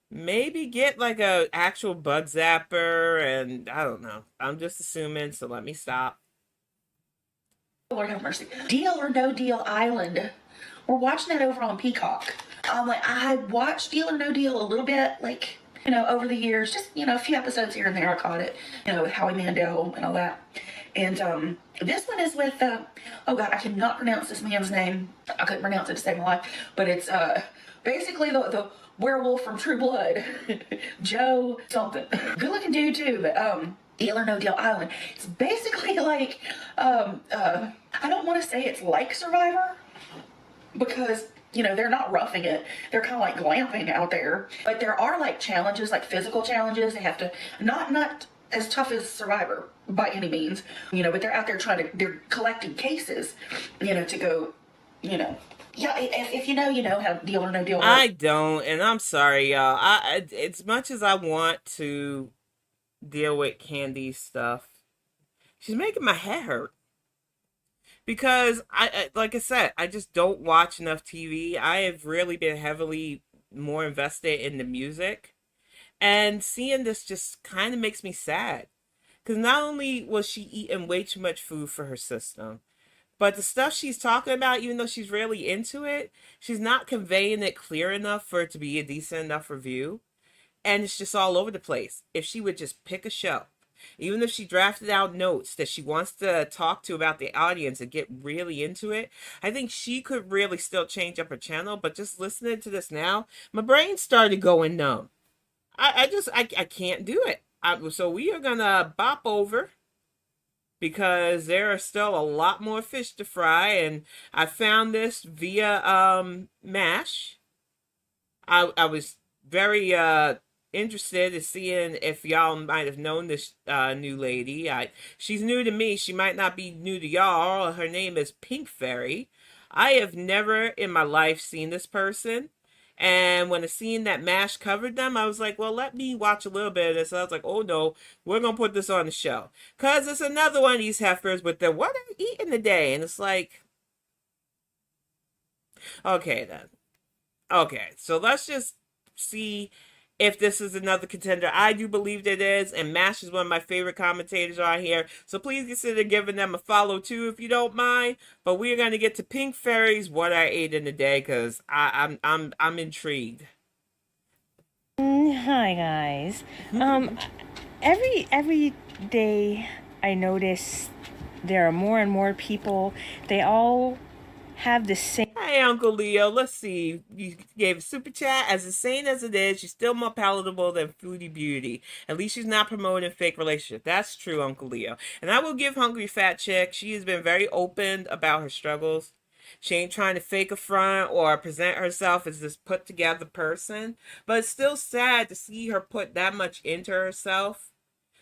maybe get like a actual bug zapper, and I don't know. I'm just assuming, so let me stop. Lord have mercy. Deal or No Deal Island. We're watching that over on Peacock. I watched Deal or No Deal a little bit, over the years. Just, a few episodes here and there I caught it. With Howie Mandel and all that. And this one is with, oh God, I cannot pronounce this man's name. I couldn't pronounce it to save my life. But it's basically the werewolf from True Blood. Joe something. Good looking dude too, but Deal or No Deal Island. It's basically like, I don't want to say it's like Survivor, because they're not roughing it. They're kind of like glamping out there. But there are like challenges, like physical challenges. They have to, not as tough as Survivor by any means, but they're out there they're collecting cases, to go, yeah, if you know how Deal or No Deal works. I don't, and I'm sorry, y'all. As much as I want to deal with Candy's stuff, she's making my head hurt. Because like I said, I just don't watch enough TV. I have really been heavily more invested in the music, and seeing this just kind of makes me sad. Because not only was she eating way too much food for her system, but the stuff she's talking about, even though she's really into it, she's not conveying it clear enough for it to be a decent enough review. And it's just all over the place. If she would just pick a show, even if she drafted out notes that she wants to talk to about the audience and get really into it, I think she could really still change up her channel. But just listening to this now, my brain started going numb. I can't do it. So we are gonna bop over, because there are still a lot more fish to fry, and I found this via MASH. I was very interested in seeing if y'all might have known this new lady. She's new to me. She might not be new to y'all. Her name is Pink Fairy. I have never in my life seen this person. And when I seen that MASH covered them, I was like, well, let me watch a little bit of this. I was like, oh no, we're going to put this on the show. Because it's another one of these heifers with the, what are they eating today? And it's like, okay then. Okay, so let's just see if this is another contender. I do believe it is, and MASH is one of my favorite commentators on here, so please consider giving them a follow too if you don't mind. But we're gonna get to Pink Fairy's What I Ate in a Day, because I'm intrigued. Hi guys. Every day I notice there are more and more people. They all have the same. Hi Hey, Uncle Leo. Let's see. You gave a super chat. As insane as it is, she's still more palatable than Foodie Beauty. At least she's not promoting fake relationship. That's true, Uncle Leo. And I will give Hungry Fat Chick. She has been very open about her struggles. She ain't trying to fake a front or present herself as this put together person. But it's still sad to see her put that much into herself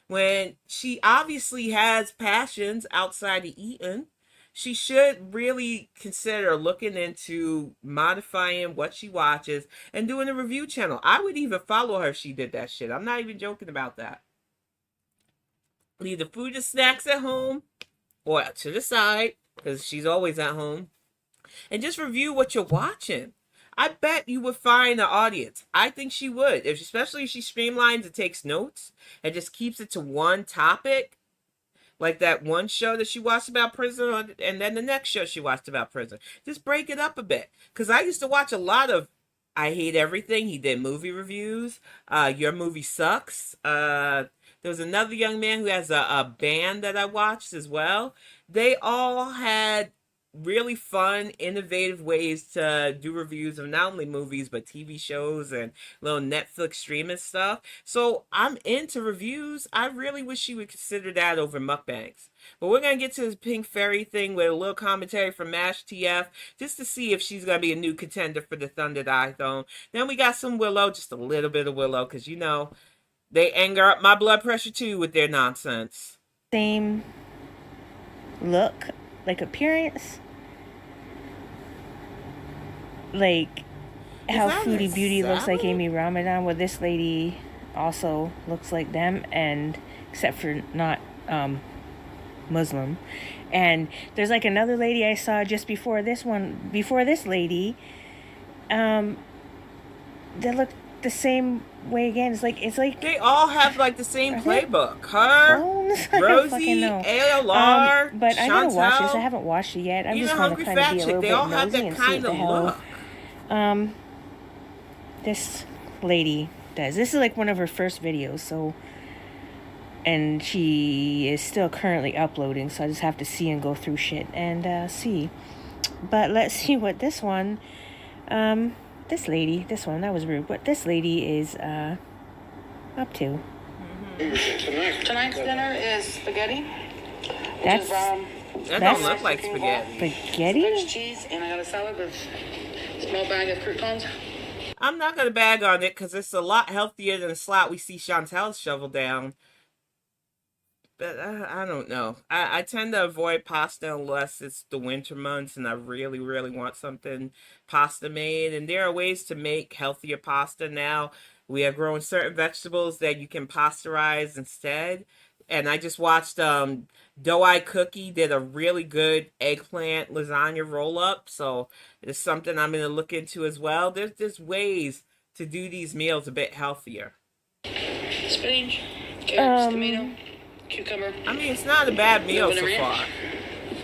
when she obviously has passions outside of eating. She should really consider looking into modifying what she watches and doing a review channel. I would even follow her if she did that shit. I'm not even joking about that. Leave the food and snacks at home or to the side, because she's always at home, and just review what you're watching. I bet you would find an audience. I think she would, especially if she streamlines and takes notes and just keeps it to one topic. Like that one show that she watched about prison, and then the next show she watched about prison. Just break it up a bit. Because I used to watch a lot of I Hate Everything. He did movie reviews. Your Movie Sucks. There was another young man who has a band that I watched as well. They all had really fun, innovative ways to do reviews of not only movies, but TV shows and little Netflix streaming stuff. So I'm into reviews. I really wish she would consider that over mukbangs. But we're going to get to this Pink Fairy thing with a little commentary from Mash TF, just to see if she's going to be a new contender for the Thunder Throne. Then we got some Willow, just a little bit of Willow, because you know, they anger up my blood pressure too with their nonsense. Same look, like appearance, like how Foodie Beauty looks like Amy Ramadan. Well, this lady also looks like them, and except for not Muslim. And there's like another lady I saw just before this lady, that looked the same way again. It's like they all have like the same playbook. Her, Rosie, ALR, but Chantel, I gotta watch this. I haven't watched it yet. I just want to kind of be a little bit nosy and see what the hell this lady does. This is like one of her first videos, so, and she is still currently uploading, so I just have to see and go through shit and see. But let's see what this one, this one, that was rude, what this lady is up to. Tonight's dinner is spaghetti. That don't look like spaghetti. Spaghetti? Cheese, and I got a salad with a small bag of croutons. I'm not going to bag on it because it's a lot healthier than the slot we see Chantel shovel down. But I don't know. I tend to avoid pasta unless it's the winter months and I really, really want something pasta made. And there are ways to make healthier pasta now. We are growing certain vegetables that you can pasteurize instead. And I just watched Dough-Eye Cookie did a really good eggplant lasagna roll-up. So it's something I'm going to look into as well. There's just ways to do these meals a bit healthier. Spinach, carrots, tomato, cucumber. I mean, it's not a bad meal so far.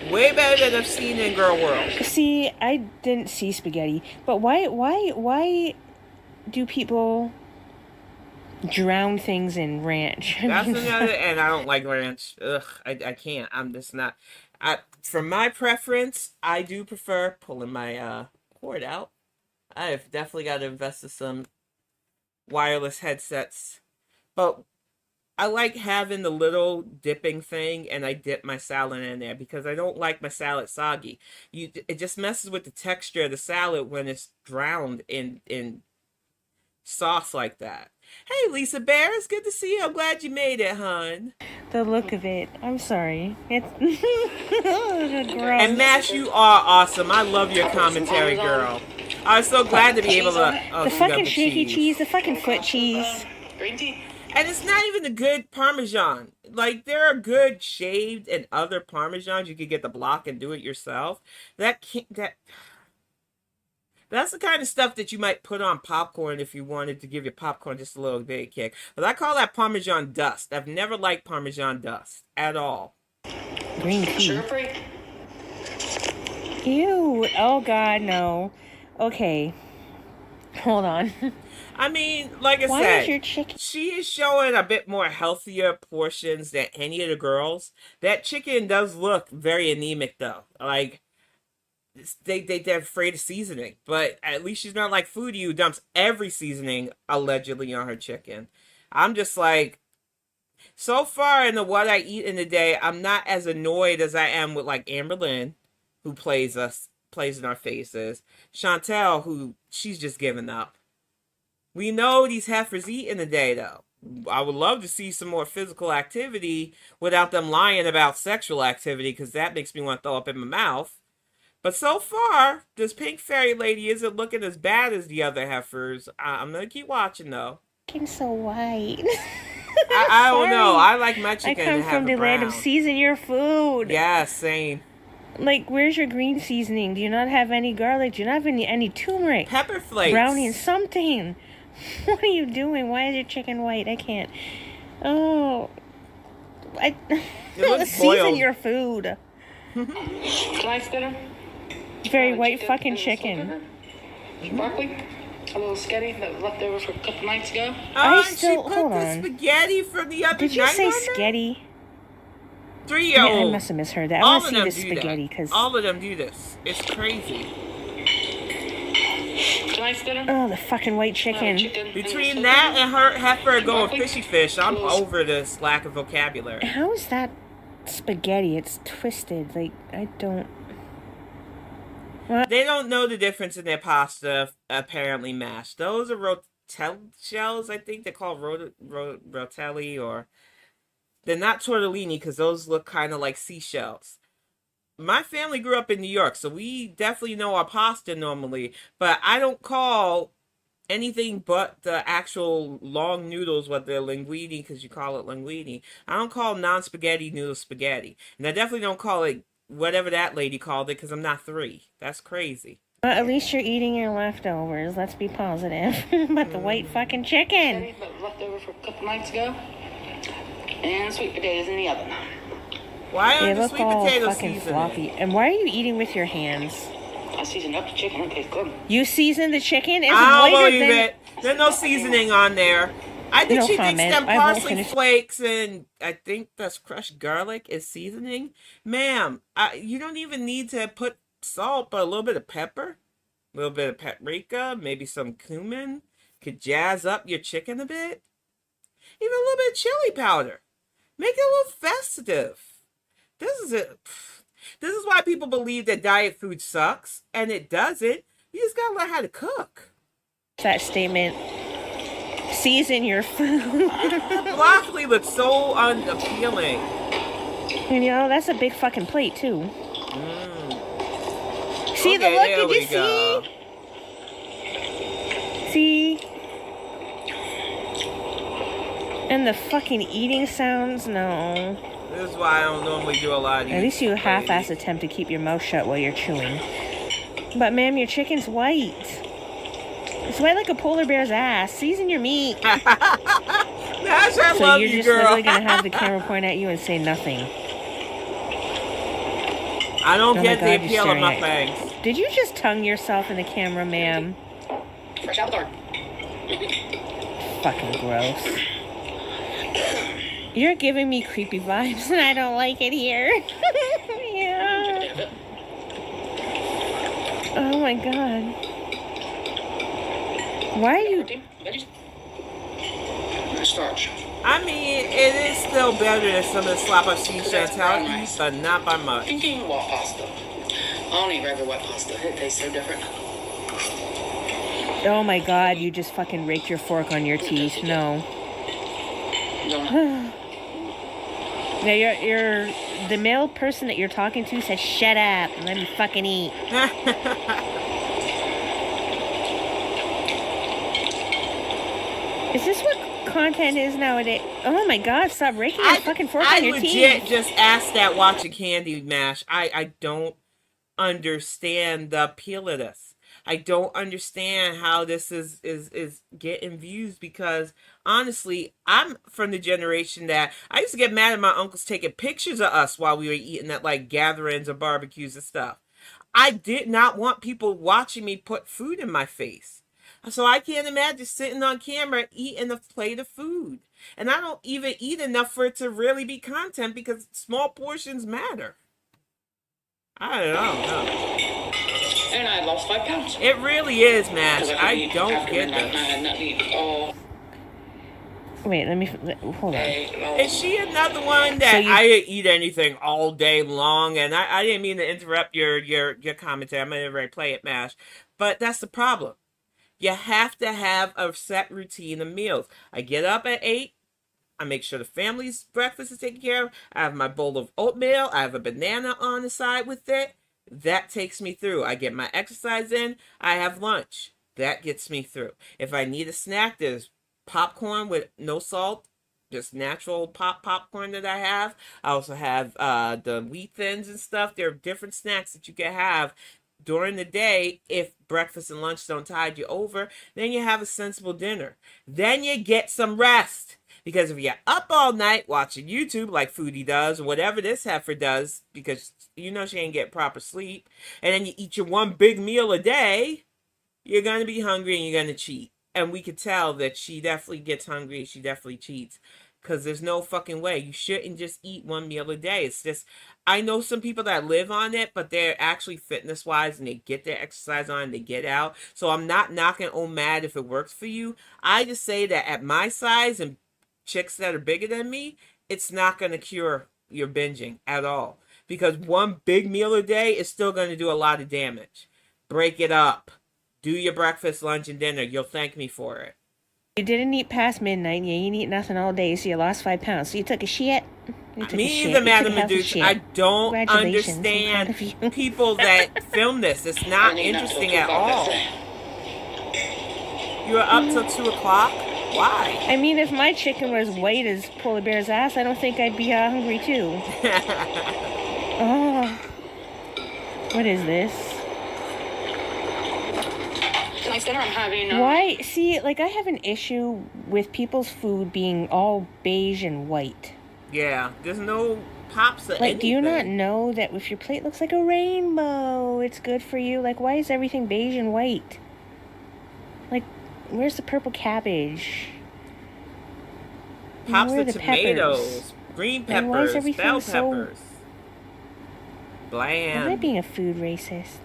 Way better than I've seen in Gorlworld. See, I didn't see spaghetti. But why do people drown things in ranch? That's another, and I don't like ranch. Ugh, I can't. I'm just not. For my preference, I do prefer pulling my cord out. I've definitely got to invest in some wireless headsets. But I like having the little dipping thing, and I dip my salad in there because I don't like my salad soggy. It just messes with the texture of the salad when it's drowned in sauce like that. Hey, Lisa Bear, it's good to see you. I'm glad you made it, hon. The look of it. I'm sorry. It's gross. And Mash, you are awesome. I love your commentary, girl. I'm so glad to be able to... Oh, the fucking shaky cheese. The fucking foot cheese. Green tea. And it's not even a good Parmesan. Like, there are good shaved and other Parmesans. You could get the block and do it yourself. That's the kind of stuff that you might put on popcorn if you wanted to give your popcorn just a little bit of kick. But I call that Parmesan dust. I've never liked Parmesan dust at all. Green tea. Sugar-free. Ew. Oh, God, no. Okay. Hold on. I mean, like I Why said, is your chicken... she is showing a bit more healthier portions than any of the girls. That chicken does look very anemic, though. Like, they're afraid of seasoning. But at least she's not like Foodie who dumps every seasoning allegedly on her chicken. I'm just like, so far in the what I eat in a day, I'm not as annoyed as I am with like Amberlynn, who plays in our faces. Chantel, who she's just given up. We know these heifers eat in a day though. I would love to see some more physical activity without them lying about sexual activity, because that makes me want to throw up in my mouth. But so far, this pink fairy lady isn't looking as bad as the other heifers. I'm going to keep watching, though. Chicken so white. I don't know. I like my chicken to have I come from the land of season your food. Yeah, same. Like, where's your green seasoning? Do you not have any garlic? Do you not have any turmeric? Pepper flakes. Brownie and something. What are you doing? Why is your chicken white? I can't. Oh. Season your food. Can I dinner? Very white fucking chicken. Broccoli, a little sketty that was left over from a couple nights ago. Oh, she put the spaghetti from the other night. Did you say sketty? 3-year-old. I must have misheard that. I want to see this spaghetti because all of them do this. It's crazy. Tonight's dinner? Oh, the fucking white chicken. Between that and her heifer going fishy fish, I'm over this lack of vocabulary. How is that spaghetti? It's twisted. Like, I don't. What? They don't know the difference in their pasta, apparently mashed. Those are rotelli shells, I think they're called rotelli, or they're not tortellini because those look kind of like seashells. My family grew up in New York, so we definitely know our pasta normally, but I don't call anything but the actual long noodles, what they're linguine, because you call it linguine. I don't call non-spaghetti noodles spaghetti. And I definitely don't call it whatever that lady called it, because I'm not 3. That's crazy. At least you're eating your leftovers. Let's be positive. But the white fucking chicken. Left over from a couple nights ago. And sweet potatoes in the oven. Why are they the look sweet all potato fucking seasoning? floppy. And why are you eating with your hands? I seasoned up the chicken. It tastes good. You seasoned the chicken? It's I don't whiter believe than... it. There's no seasoning on there. I think No she comment. thinks them I won't parsley finish. flakes and I think that's crushed garlic is seasoning. Ma'am, you don't even need to put salt, but a little bit of pepper, a little bit of paprika, maybe some cumin could jazz up your chicken a bit. Even a little bit of chili powder. Make it a little festive. This is why people believe that diet food sucks, and it doesn't. You just gotta learn how to cook. That statement. Season your food. Broccoli looks so unappealing. And you know, that's a big fucking plate, too. See the look? Did you see? See? And the fucking eating sounds? No. This is why I don't normally do a lot of these. At least you half-ass attempt to keep your mouth shut while you're chewing. But, ma'am, your chicken's white. It's white like a polar bear's ass. Season your meat. Nash, I So love you're you, just girl. literally going to have the camera point at you and say nothing. I don't Oh get my God, the you're appeal of staring my at- fangs. Did you just tongue yourself in the camera, ma'am? Fresh out the garden. Fucking gross. You're giving me creepy vibes and I don't like it here. Yeah. Oh my God. Why are you... Veggies. Starch. I mean, it is still better than some of the slop I've seen Chantel eat, but not by much. Thinking wet pasta. I don't eat regular wet pasta. It tastes so different. Oh my God, you just fucking raked your fork on your teeth. No. Yeah, you're the male person that you're talking to said, shut up and let me fucking eat. Is this what content is nowadays? Oh my God, stop raking your fucking fork on your teeth. I legit just asked that watching Candy Mash. I don't understand the appeal of this. I don't understand how this is getting views, because honestly, I'm from the generation that I used to get mad at my uncles taking pictures of us while we were eating at like gatherings or barbecues and stuff. I did not want people watching me put food in my face. So I can't imagine sitting on camera eating a plate of food. And I don't even eat enough for it to really be content, because small portions matter. I don't know. And I lost 5 pounds. It really is, Mash. Because I don't get midnight, and I this. had nothing to eat all Wait, hold on. day. Is she another one that I didn't eat anything all day long? And I didn't mean to interrupt your commentary. I'm going to replay it, Mash. But that's the problem. You have to have a set routine of meals. I get up at 8. I make sure the family's breakfast is taken care of. I have my bowl of oatmeal. I have a banana on the side with it. That takes me through. I get my exercise in. I have lunch. That gets me through. If I need a snack, there's popcorn with no salt. Just natural popcorn that I have. I also have the wheat thins and stuff. There are different snacks that you can have during the day. If breakfast and lunch don't tide you over, then you have a sensible dinner. Then you get some rest. Because if you're up all night watching YouTube like Foodie does, or whatever this heifer does, because you know she ain't getting proper sleep, and then you eat your one big meal a day, you're going to be hungry and you're going to cheat. And we could tell that she definitely gets hungry. She definitely cheats. Because there's no fucking way. You shouldn't just eat one meal a day. It's just, I know some people that live on it, but they're actually fitness-wise and they get their exercise on and they get out. So I'm not knocking mad if it works for you. I just say that at my size and chicks that are bigger than me, it's not going to cure your binging at all. Because one big meal a day is still going to do a lot of damage. Break it up. Do your breakfast, lunch, and dinner. You'll thank me for it. You didn't eat past midnight. You didn't eat nothing all day, so you lost 5 pounds. So you took a shit. Me either, Madam Medusa. I don't understand people that film this. It's not interesting at all. You were up till 2 o'clock? Why? I mean, if my chicken was white as polar bear's ass, I don't think I'd be hungry too. Oh, what is this? Tonight's dinner I'm having. Why? See, like, I have an issue with people's food being all beige and white. Yeah, there's no pops or anything. Do you not know that if your plate looks like a rainbow, it's good for you? Like, why is everything beige and white? Like, where's the purple cabbage? Pops the tomatoes, green peppers, bell peppers. Bland. Am I being a food racist?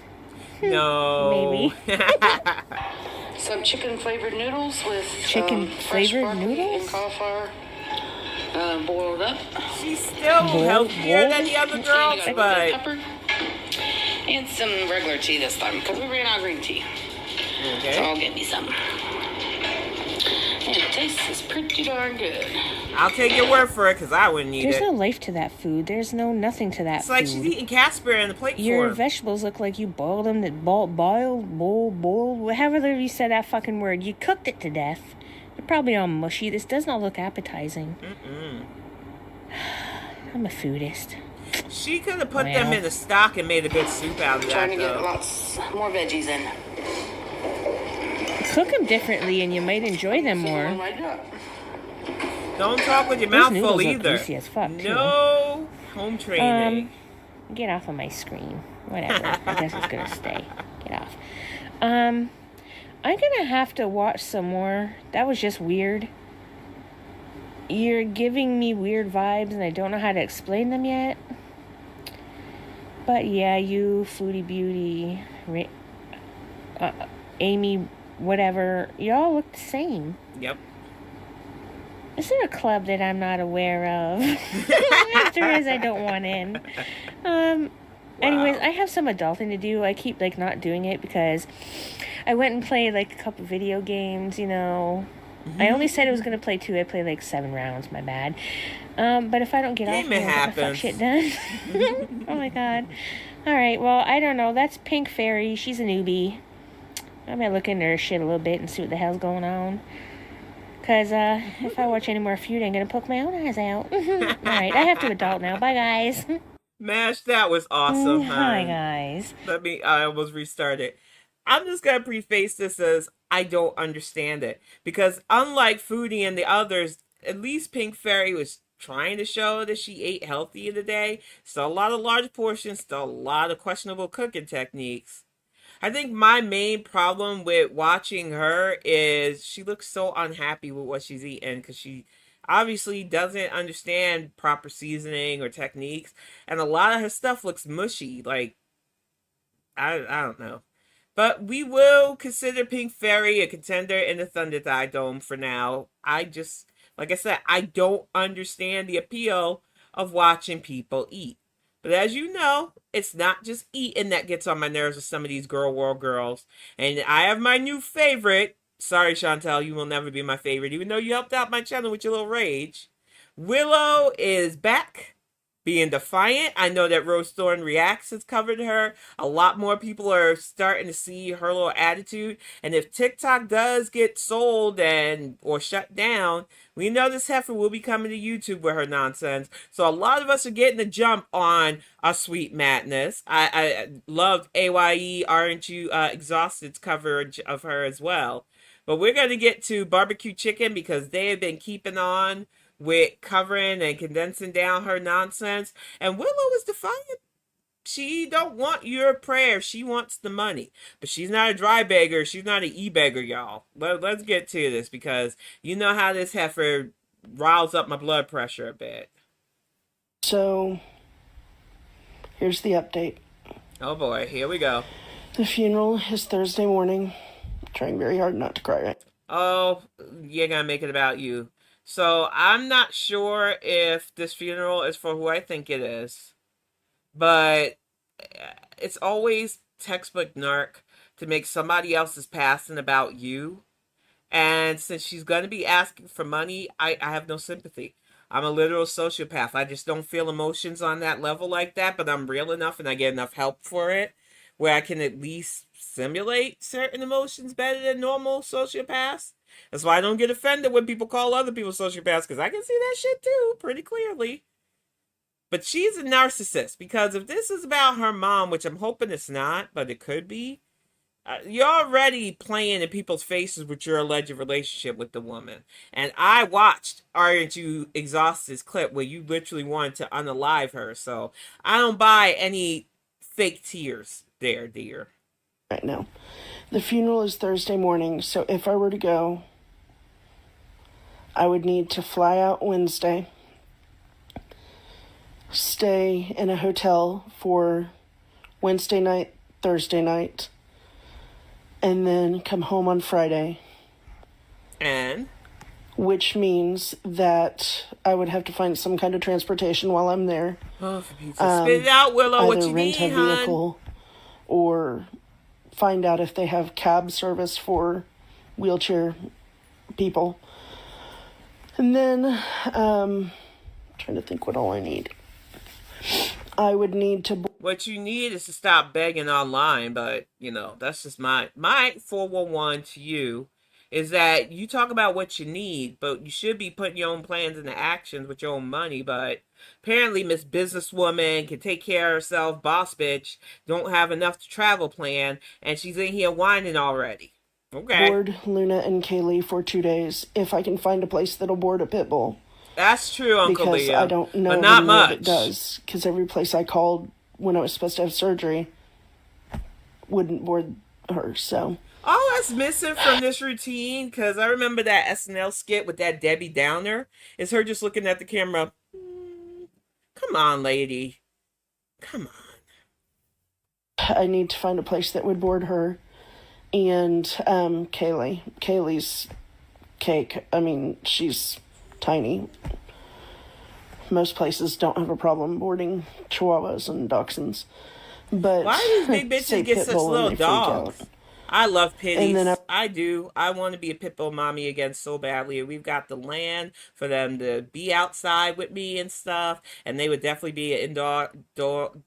No. Maybe. Some chicken flavored noodles with chicken flavored noodles and cauliflower boiled up. She's still healthier than the other girls, but pepper and some regular tea this time because we ran out of green tea. Okay. So I'll get me some. And it tastes pretty darn good. I'll take your word for it because I wouldn't eat it. There's no life to that food. There's nothing to that food. It's like she's eating Casper in the plate Your form. vegetables look like you boiled them, boiled, however you said that fucking word. You cooked it to death. They're probably all mushy. This does not look appetizing. I'm a foodist. She could have put them in the stock and made a good soup out of that, Trying to get lots more veggies in. Cook them differently and you might enjoy them more. Don't talk with your mouth full either. Juicy as fuck, no home training. Get off of my screen. Whatever. I guess it's gonna stay. Get off. I'm gonna have to watch some more. That was just weird. You're giving me weird vibes and I don't know how to explain them yet. But yeah, you, Foodie Beauty, Amy, whatever, y'all look the same. Yep. Is there a club that I'm not aware of? If there is, I don't want in. Anyways, I have some adulting to do. I keep, not doing it because I went and played, a couple video games, you know. I only said I was going to play 2. I played, 7 rounds. My bad. But if I don't get off, I'm going to get my fuck shit done. Oh, my God. All right, well, I don't know. That's Pink Fairy. She's a newbie. I might look into her shit a little bit and see what the hell's going on. Because if I watch any more feud, I'm going to poke my own eyes out. Alright, I have to adult now. Bye, guys. Mash, that was awesome, Hi, guys. I almost restarted. I'm just going to preface this as I don't understand it. Because unlike Foodie and the others, at least Pink Fairy was trying to show that she ate healthy today. Still a lot of large portions, still a lot of questionable cooking techniques. I think my main problem with watching her is she looks so unhappy with what she's eating because she obviously doesn't understand proper seasoning or techniques. And a lot of her stuff looks mushy. I don't know. But we will consider Pink Fairy a contender in the Thunder Thigh Dome for now. Like I said, I don't understand the appeal of watching people eat. But as you know, it's not just eating that gets on my nerves with some of these Gorlworld girls. And I have my new favorite. Sorry, Chantel, you will never be my favorite, even though you helped out my channel with your little rage. Willow is back, being defiant. I know that Rose Thorn Reacts has covered her. A lot more people are starting to see her little attitude. And if TikTok does get sold or shut down, we know this heifer will be coming to YouTube with her nonsense. So a lot of us are getting the jump on a Sweet Madness. I loved AYE Aren't You Exhausted's coverage of her as well. But we're going to get to Barbecue Chicken because they have been keeping on with covering and condensing down her nonsense. And Willow is defiant. She don't want your prayer. She wants the money. But she's not a dry beggar. She's not an e-beggar, y'all. Let's get to this because you know how this heifer riles up my blood pressure a bit. So, here's the update. Oh boy, here we go. The funeral is Thursday morning. I'm trying very hard not to cry. Oh, you're gonna make it about you. So I'm not sure if this funeral is for who I think it is, but it's always textbook narc to make somebody else's passing about you. And since she's going to be asking for money, I have no sympathy. I'm a literal sociopath. I just don't feel emotions on that level like that, but I'm real enough and I get enough help for it where I can at least simulate certain emotions better than normal sociopaths. That's why I don't get offended when people call other people sociopaths, because I can see that shit too, pretty clearly. But she's a narcissist, because if this is about her mom, which I'm hoping it's not, but it could be, you're already playing in people's faces with your alleged relationship with the woman. And I watched Aren't You Exhausted's clip where you literally wanted to unalive her, so I don't buy any fake tears there, dear. Right now. The funeral is Thursday morning, so if I were to go, I would need to fly out Wednesday, stay in a hotel for Wednesday night, Thursday night, and then come home on Friday. And? Which means that I would have to find some kind of transportation while I'm there. Oh, for Pete's sake. Spit it out, Willow. What you need, rent a vehicle, or find out if they have cab service for wheelchair people. And then, trying to think what all I need. I would need to... What you need is to stop begging online, but, you know, that's just my 411 to you, is that you talk about what you need, but you should be putting your own plans into actions with your own money, but apparently Miss Businesswoman can take care of herself, boss bitch, don't have enough to travel plan, and she's in here whining already. Okay. Board Luna and Kaylee for 2 days, if I can find a place that'll board a pit bull. That's true, Uncle because Leo. I don't know but not much. It does, because every place I called when I was supposed to have surgery wouldn't board her, so... All that's missing from this routine, because I remember that SNL skit with that Debbie Downer, is her just looking at the camera. Come on, lady. Come on. I need to find a place that would board her and Kaylee. Kaylee's cake. I mean, she's tiny. Most places don't have a problem boarding Chihuahuas and Dachshunds. But why do these big bitches get such little dogs? I love pitties. I do. I want to be a pit bull mommy again so badly. We've got the land for them to be outside with me and stuff. And they would definitely be an indoor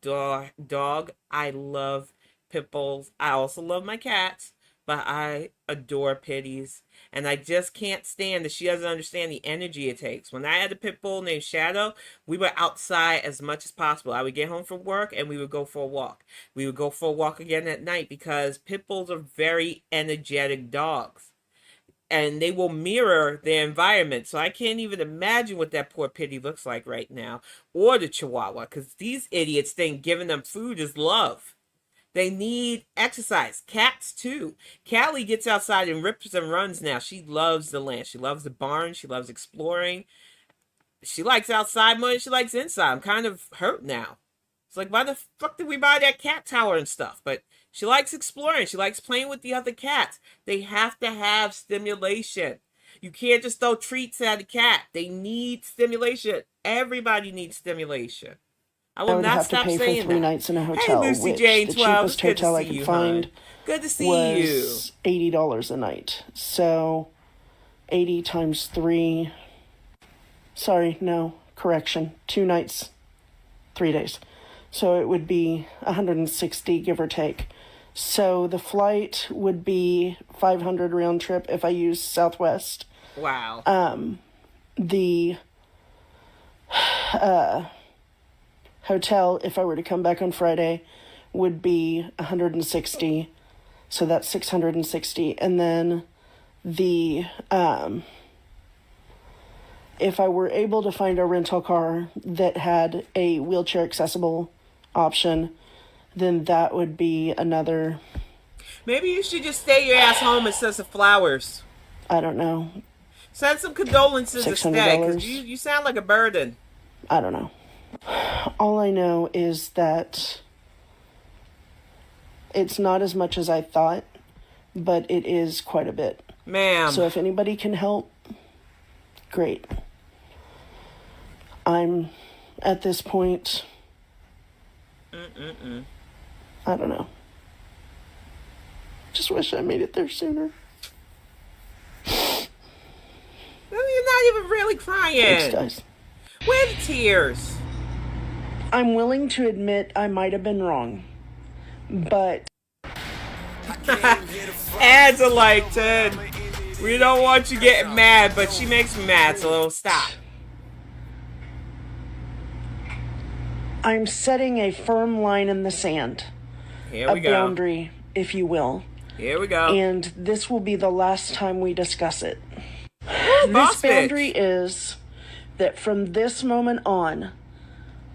dog. I love pit bulls. I also love my cats. But I adore pitties. And I just can't stand that she doesn't understand the energy it takes. When I had a pit bull named Shadow, we were outside as much as possible. I would get home from work and we would go for a walk. We would go for a walk again at night because pit bulls are very energetic dogs. And they will mirror their environment. So I can't even imagine what that poor pitty looks like right now. Or the Chihuahua. Because these idiots think giving them food is love. They need exercise. Cats, too. Callie gets outside and rips and runs now. She loves the land. She loves the barn. She loves exploring. She likes outside more than she likes inside. I'm kind of hurt now. It's like, why the fuck did we buy that cat tower and stuff? But She likes exploring. She likes playing with the other cats. They have to have stimulation. You can't just throw treats at a cat. They need stimulation. Everybody needs stimulation. I will not stop saying that. I would have to pay for 3 nights in a hotel, hey, Lucy which Jane the 12. cheapest hotel I could find good to see was $80 a night. So 80 times 3. Sorry, no, correction. 2 nights, 3 days. So it would be 160, give or take. So the flight would be $500 round trip if I use Southwest. Wow. The hotel, if I were to come back on Friday, would be 160. So that's 660. And then the if I were able to find a rental car that had a wheelchair accessible option, then that would be another. Maybe you should just stay your ass home and send some flowers. I don't know. Send some condolences instead, because you sound like a burden. I don't know. All I know is that it's not as much as I thought, but it is quite a bit. Ma'am. So if anybody can help, great. I'm at this point. I don't know. Just wish I made it there sooner. You're not even really crying. Thanks, guys. Where are the tears? I'm willing to admit I might have been wrong, but Ads are like 10. We don't want you getting mad, but she makes me mad, so stop. I'm setting a firm line in the sand. Here we go. A boundary, if you will. Here we go. And this will be the last time we discuss it. Ooh, this boundary is that from this moment on,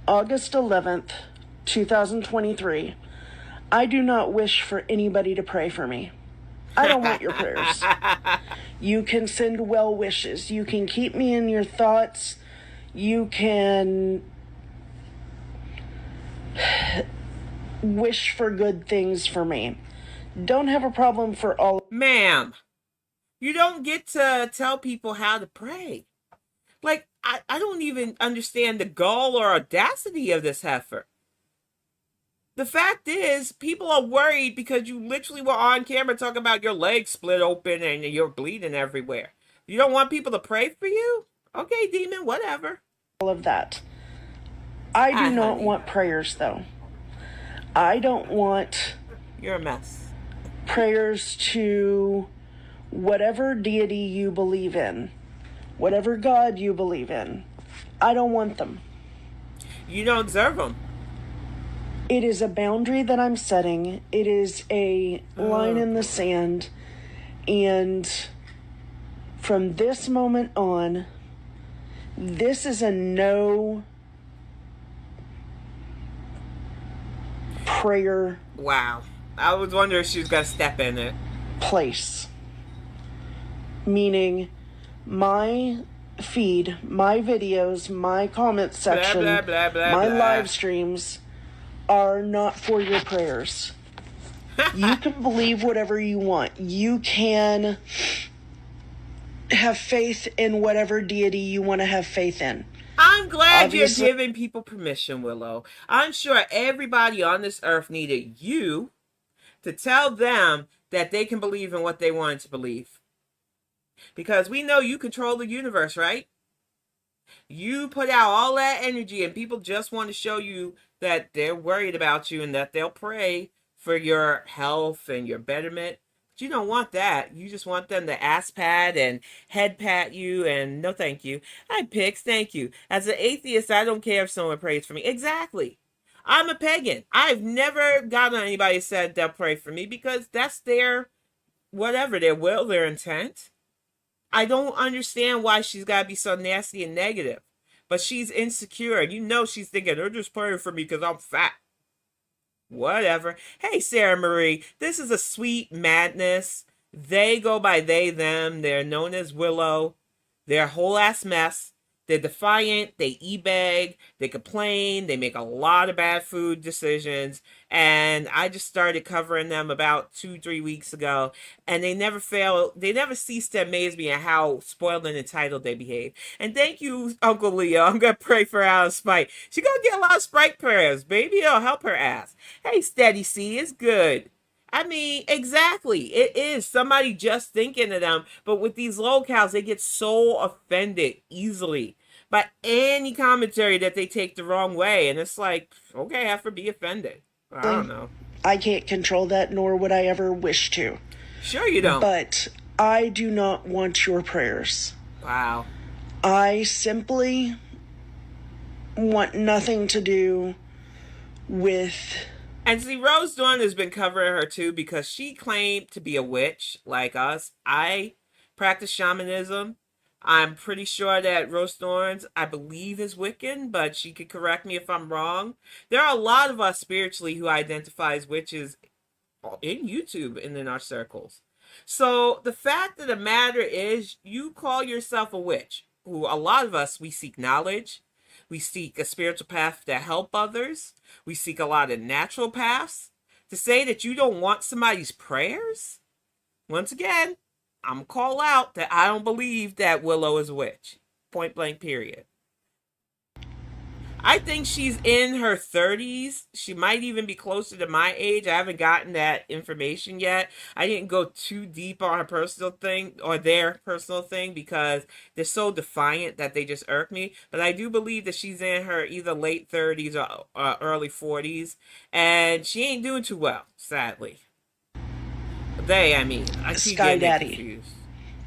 August 11th, 2023, I do not wish for anybody to pray for me. I don't want your prayers. You can send well wishes. You can keep me in your thoughts. You can wish for good things for me. Don't have a problem for all. Ma'am, you don't get to tell people how to pray. Like, I don't even understand the gall or audacity of this heifer. The fact is, people are worried because you literally were on camera talking about your legs split open and you're bleeding everywhere. You don't want people to pray for you? Okay, demon, whatever. All of that. I do not want prayers, though. I don't want... You're a mess. Prayers to whatever deity you believe in. Whatever God you believe in. I don't want them. You don't deserve them. It is a boundary that I'm setting. It is a line in the sand. And from this moment on, this is a no prayer. Wow. I was wondering if she was going to step in it. Place. Meaning, my feed, my videos, my comment section, blah, blah, blah, my blah. live streams are not for your prayers. You can believe whatever you want. You can have faith in whatever deity you want to have faith in. I'm glad Obviously, you're giving people permission, Willow. I'm sure everybody on this earth needed you to tell them that they can believe in what they wanted to believe. Because we know you control the universe, right? You put out all that energy and people just want to show you that they're worried about you and that they'll pray for your health and your betterment. But you don't want that. You just want them to ass pat and head pat you and no thank you. Hi, Pix, thank you. As an atheist, I don't care if someone prays for me. Exactly. I'm a pagan. I've never gotten anybody who said they'll pray for me because that's their, whatever, their will, their intent. I don't understand why she's got to be so nasty and negative. But she's insecure. You know she's thinking, they're just praying for me because I'm fat. Whatever. Hey, Sarah Marie. This is a sweet madness. They go by they, them. They're known as Willow. They're a whole ass mess. They're defiant, they e-beg, they complain, they make a lot of bad food decisions, and I just started covering them about 2-3 weeks ago, and they never cease to amaze me at how spoiled and entitled they behave. And thank you, Uncle Leo. I'm gonna pray for her out of spite. She gonna get a lot of spite prayers, baby. It'll help her ass. Hey, Steady C, it's good. I mean, exactly. It is somebody just thinking of them. But with these locals, they get so offended easily by any commentary that they take the wrong way. And it's like, okay, I have to be offended. I don't know. I can't control that, nor would I ever wish to. Sure you don't. But I do not want your prayers. Wow. I simply want nothing to do with... And see, Rose Dawn has been covering her too because she claimed to be a witch like us. I practice shamanism. I'm pretty sure that Rose Thorns, I believe, is Wiccan, but she could correct me if I'm wrong. There are a lot of us spiritually who identify as witches in YouTube and in our circles. So the fact of the matter is, you call yourself a witch, who a lot of us, we seek knowledge. We seek a spiritual path to help others. We seek a lot of natural paths. To say that you don't want somebody's prayers? Once again, I'm going to call out that I don't believe that Willow is a witch. Point blank, period. I think she's in her 30s. She might even be closer to my age. I haven't gotten that information yet. I didn't go too deep on her personal thing or their personal thing because they're so defiant that they just irk me. But I do believe that she's in her either late 30s or early 40s. And she ain't doing too well, sadly. I mean, I keep Sky getting Daddy. confused.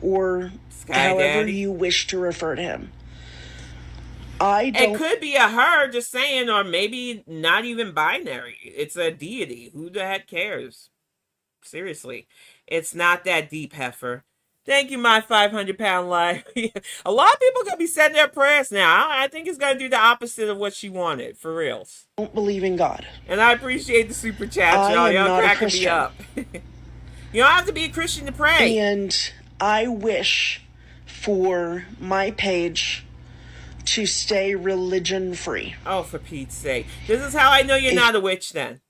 Or Sky however Daddy? you wish to refer to him. I don't... It could be a her, just saying, or maybe not even binary. It's a deity. Who the heck cares? Seriously. It's not that deep, Heffer. Thank you, my 500-pound life. A lot of people are going to be sending their prayers now. I think it's going to do the opposite of what she wanted, for reals. don't believe in God. And I appreciate the super chat, I y'all. am Y'all not a cracking me Christian. up. You don't have to be a Christian to pray. And I wish for my page to stay religion-free. Oh, for Pete's sake. This is how I know you're not a witch then.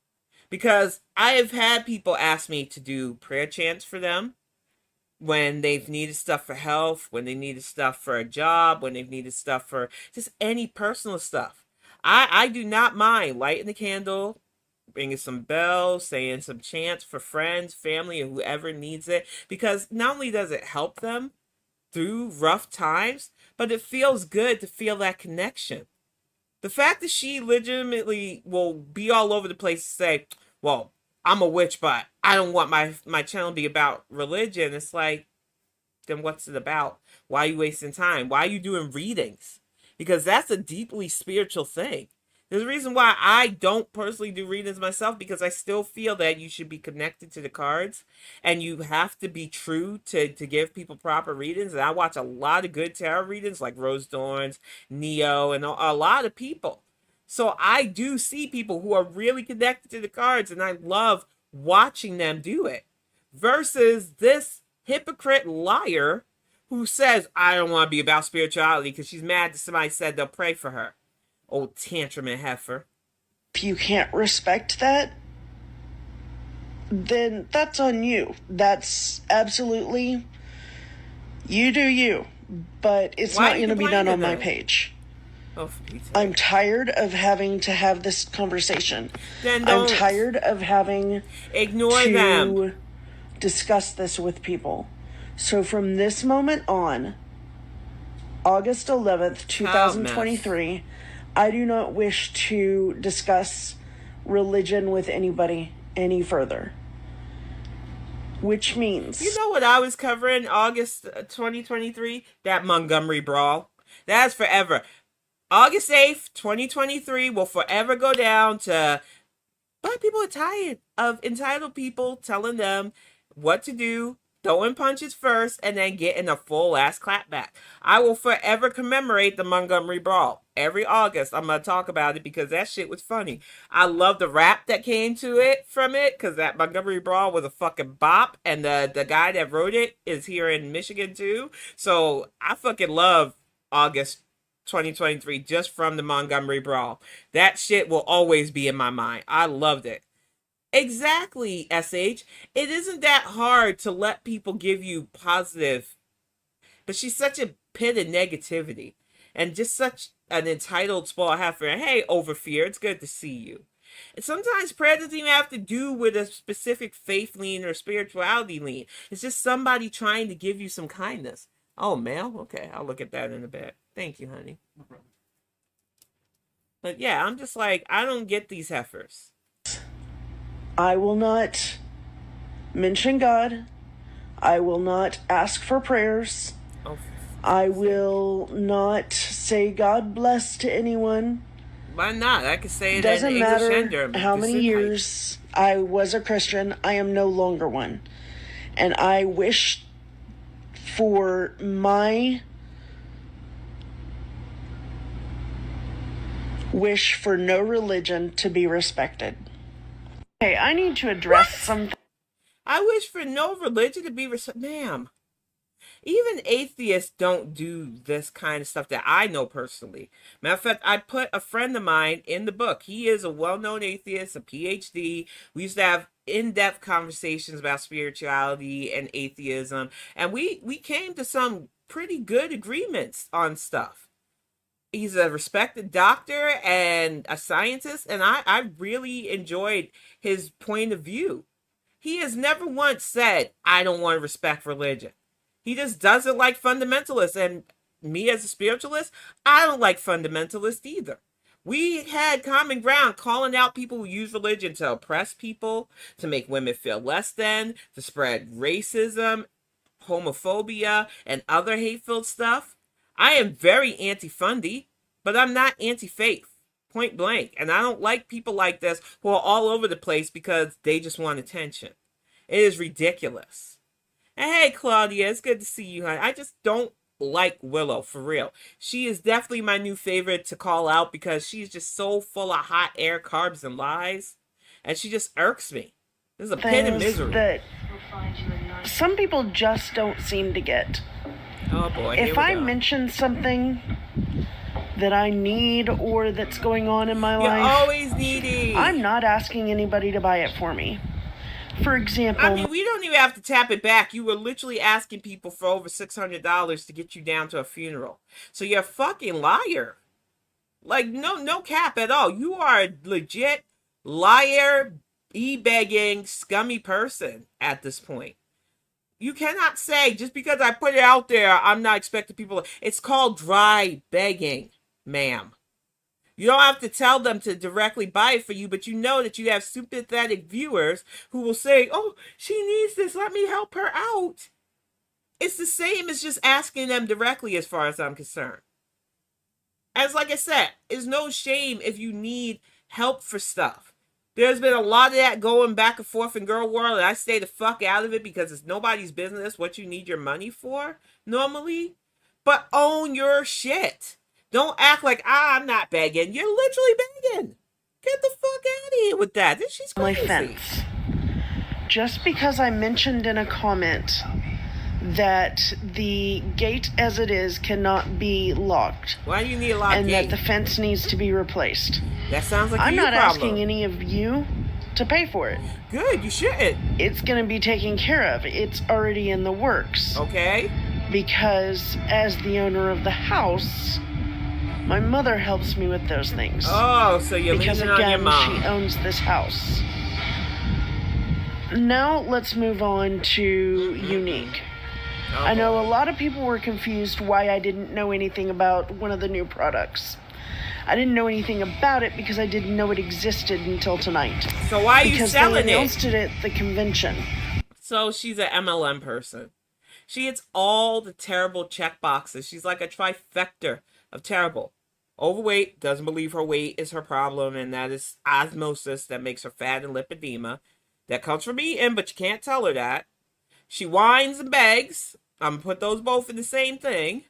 Because I have had people ask me to do prayer chants for them when they've needed stuff for health, when they needed stuff for a job, when they've needed stuff for just any personal stuff. I do not mind lighting the candle, ringing some bells, saying some chants for friends, family, and whoever needs it. Because not only does it help them through rough times, but it feels good to feel that connection. The fact that she legitimately will be all over the place to say, well, I'm a witch, but I don't want my channel to be about religion. It's like, then what's it about? Why are you wasting time? Why are you doing readings? Because that's a deeply spiritual thing. There's a reason why I don't personally do readings myself, because I still feel that you should be connected to the cards and you have to be true to give people proper readings. And I watch a lot of good tarot readings like Rose Dawn's, Neo, and a lot of people. So I do see people who are really connected to the cards, and I love watching them do it. Versus this hypocrite liar who says, I don't want to be about spirituality because she's mad that somebody said they'll pray for her. Old tantrum and heifer. If you can't respect that, then that's on you. That's absolutely, you do you. But it's Why not are you going to be done on my complaining, page. Oh, for Pete's sake. I'm tired of having to have this conversation. Then I'm don't. tired of having Ignore to them. discuss this with people. So from this moment on, August 11th, 2023, I do not wish to discuss religion with anybody any further. Which means... You know what I was covering August 2023? That Montgomery Brawl. That's forever. August 8th, 2023 will forever go down to... Black people are tired of entitled people telling them what to do, throwing punches first, and then getting a full-ass clapback. I will forever commemorate the Montgomery Brawl. Every August, I'm going to talk about it because that shit was funny. I love the rap that came to it from it because that Montgomery Brawl was a fucking bop, and the guy that wrote it is here in Michigan too. So I fucking love August 2023 just from the Montgomery Brawl. That shit will always be in my mind. I loved it. Exactly, SH. It isn't that hard to let people give you positive, but she's such a pit of negativity and just such an entitled spoiled heifer. Hey, Overfear, it's good to see you. And sometimes prayer doesn't even have to do with a specific faith lean or spirituality lean. It's just somebody trying to give you some kindness. Oh, mail? Okay, I'll look at that in a bit. Thank you, honey. No problem. But yeah, I'm just like, I don't get these heifers. I will not mention God. I will not ask for prayers. Oh, I will not say God bless to anyone. Why not? I could say it Doesn't in English matter and German. how many years I was a Christian. I am no longer one. And I wish for my wish for no religion to be respected. Okay, I need to address something. I wish for no religion to be respected. Ma'am. Even atheists don't do this kind of stuff that I know personally. Matter of fact, I put a friend of mine in the book. He is a well-known atheist, a PhD. We used to have in-depth conversations about spirituality and atheism. And we came to some pretty good agreements on stuff. He's a respected doctor and a scientist. And I really enjoyed his point of view. He has never once said, I don't want to respect religion. He just doesn't like fundamentalists. And me as a spiritualist, I don't like fundamentalists either. We had common ground calling out people who use religion to oppress people, to make women feel less than, to spread racism, homophobia, and other hateful stuff. I am very anti-fundy, but I'm not anti-faith, point blank. And I don't like people like this who are all over the place because they just want attention. It is ridiculous. And hey, Claudia, it's good to see you, honey. I just don't like Willow, for real. She is definitely my new favorite to call out because she's just so full of hot air, carbs, and lies. And she just irks me. This is a pit of misery. That some people just don't seem to get. Oh boy, if I mention something that I need or that's going on in my life, you're always needy. I'm not asking anybody to buy it for me. For example, I mean, we don't even have to tap it back. You were literally asking people for over $600 to get you down to a funeral. So you're a fucking liar. Like, no cap at all. You are a legit liar, e-begging, scummy person at this point. You cannot say, just because I put it out there, I'm not expecting people. It's called dry begging, ma'am. You don't have to tell them to directly buy it for you, but you know that you have sympathetic viewers who will say, oh, she needs this, let me help her out. It's the same as just asking them directly as far as I'm concerned. As like I said, there's no shame if you need help for stuff. There's been a lot of that going back and forth in Gorlworld, and I stay the fuck out of it because it's nobody's business what you need your money for, normally. But own your shit. Don't act like, I'm not begging. You're literally begging. Get the fuck out of here with that. She's crazy. My fence. Just because I mentioned in a comment that the gate as it is cannot be locked. Why do you need a locked gate? And that the fence needs to be replaced. That sounds like I'm not asking any of you to pay for it. Good, you shouldn't. It's going to be taken care of. It's already in the works. Okay. Because as the owner of the house, my mother helps me with those things. Oh, so you're leaning on your mom. Because again, she owns this house. Now let's move on to Unique. Oh. I know a lot of people were confused why I didn't know anything about one of the new products. I didn't know anything about it because I didn't know it existed until tonight. So why are you selling it? Because they announced it at the convention. So she's an MLM person. She hits all the terrible check boxes. She's like a trifecta of terrible. Overweight, doesn't believe her weight is her problem, and that is osmosis that makes her fat and lipedema. That comes from eating, but you can't tell her that. She whines and begs. I'm going to put those both in the same thing.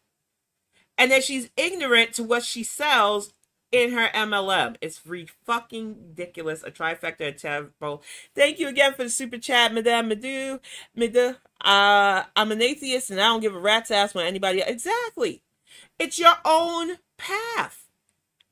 And then she's ignorant to what she sells in her MLM. It's fucking ridiculous. A trifecta of terrible. Thank you again for the super chat, Madame Madu. I'm an atheist and I don't give a rat's ass when anybody. Exactly. It's your own path.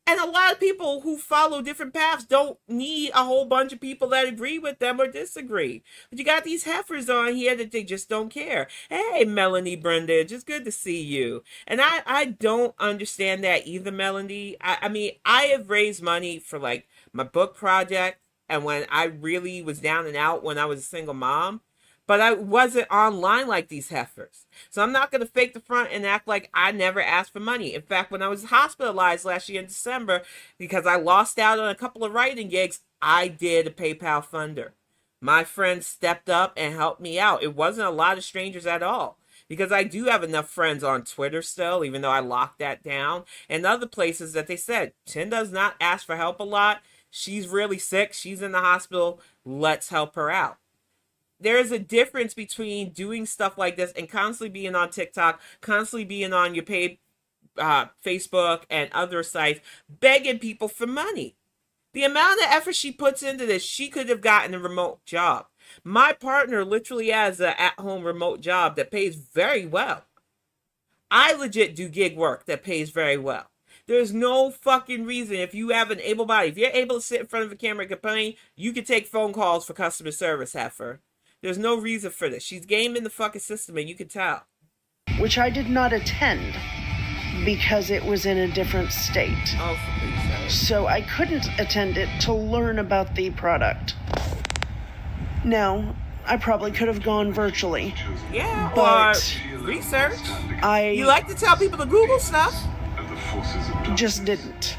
And a lot of people who follow different paths don't need a whole bunch of people that agree with them or disagree. But you got these heifers on here that they just don't care. Hey, Melanie Brundage, it's good to see you. And I don't understand that either, Melanie. I mean, I have raised money for like my book project and when I really was down and out when I was a single mom. But I wasn't online like these heifers. So I'm not going to fake the front and act like I never asked for money. In fact, when I was hospitalized last year in December, because I lost out on a couple of writing gigs, I did a PayPal funder. My friends stepped up and helped me out. It wasn't a lot of strangers at all. Because I do have enough friends on Twitter still, even though I locked that down. And other places that they said, Tin does not ask for help a lot. She's really sick. She's in the hospital. Let's help her out. There is a difference between doing stuff like this and constantly being on TikTok, constantly being on your paid Facebook and other sites, begging people for money. The amount of effort she puts into this, she could have gotten a remote job. My partner literally has an at-home remote job that pays very well. I legit do gig work that pays very well. There's no fucking reason if you have an able body, if you're able to sit in front of a camera and complain, you can take phone calls for customer service, heifer. There's no reason for this. She's gaming the fucking system, and you can tell. Which I did not attend because it was in a different state. Oh, for Pete's sake. So I couldn't attend it to learn about the product. Now, I probably could have gone virtually. Yeah, but or research. You like to tell people to Google stuff. Just didn't.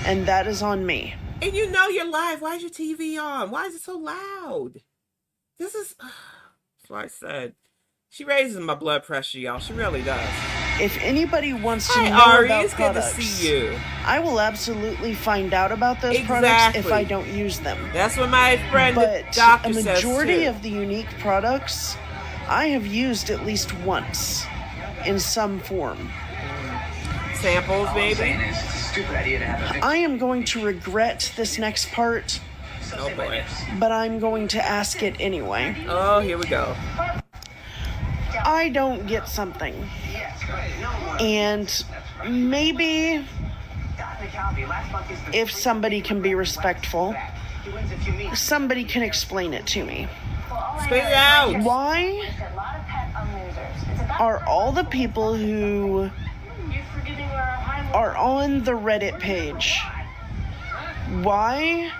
And that is on me. And you know you're live. Why is your TV on? Why is it so loud? This is... That's why I said. She raises my blood pressure, y'all. She really does. If anybody wants to know Ari, about it's products, good to see you. I will absolutely find out about those products if I don't use them. That's what my friend the But doctor a says majority too. of the unique products I have used at least once in some form. Samples, maybe? I am going to regret this next part, Oh boy. but I'm going to ask it anyway. Oh, here we go. I don't get something, and maybe if somebody can be respectful, somebody can explain it to me. Spit it out. Why are all the people who are on the Reddit page, why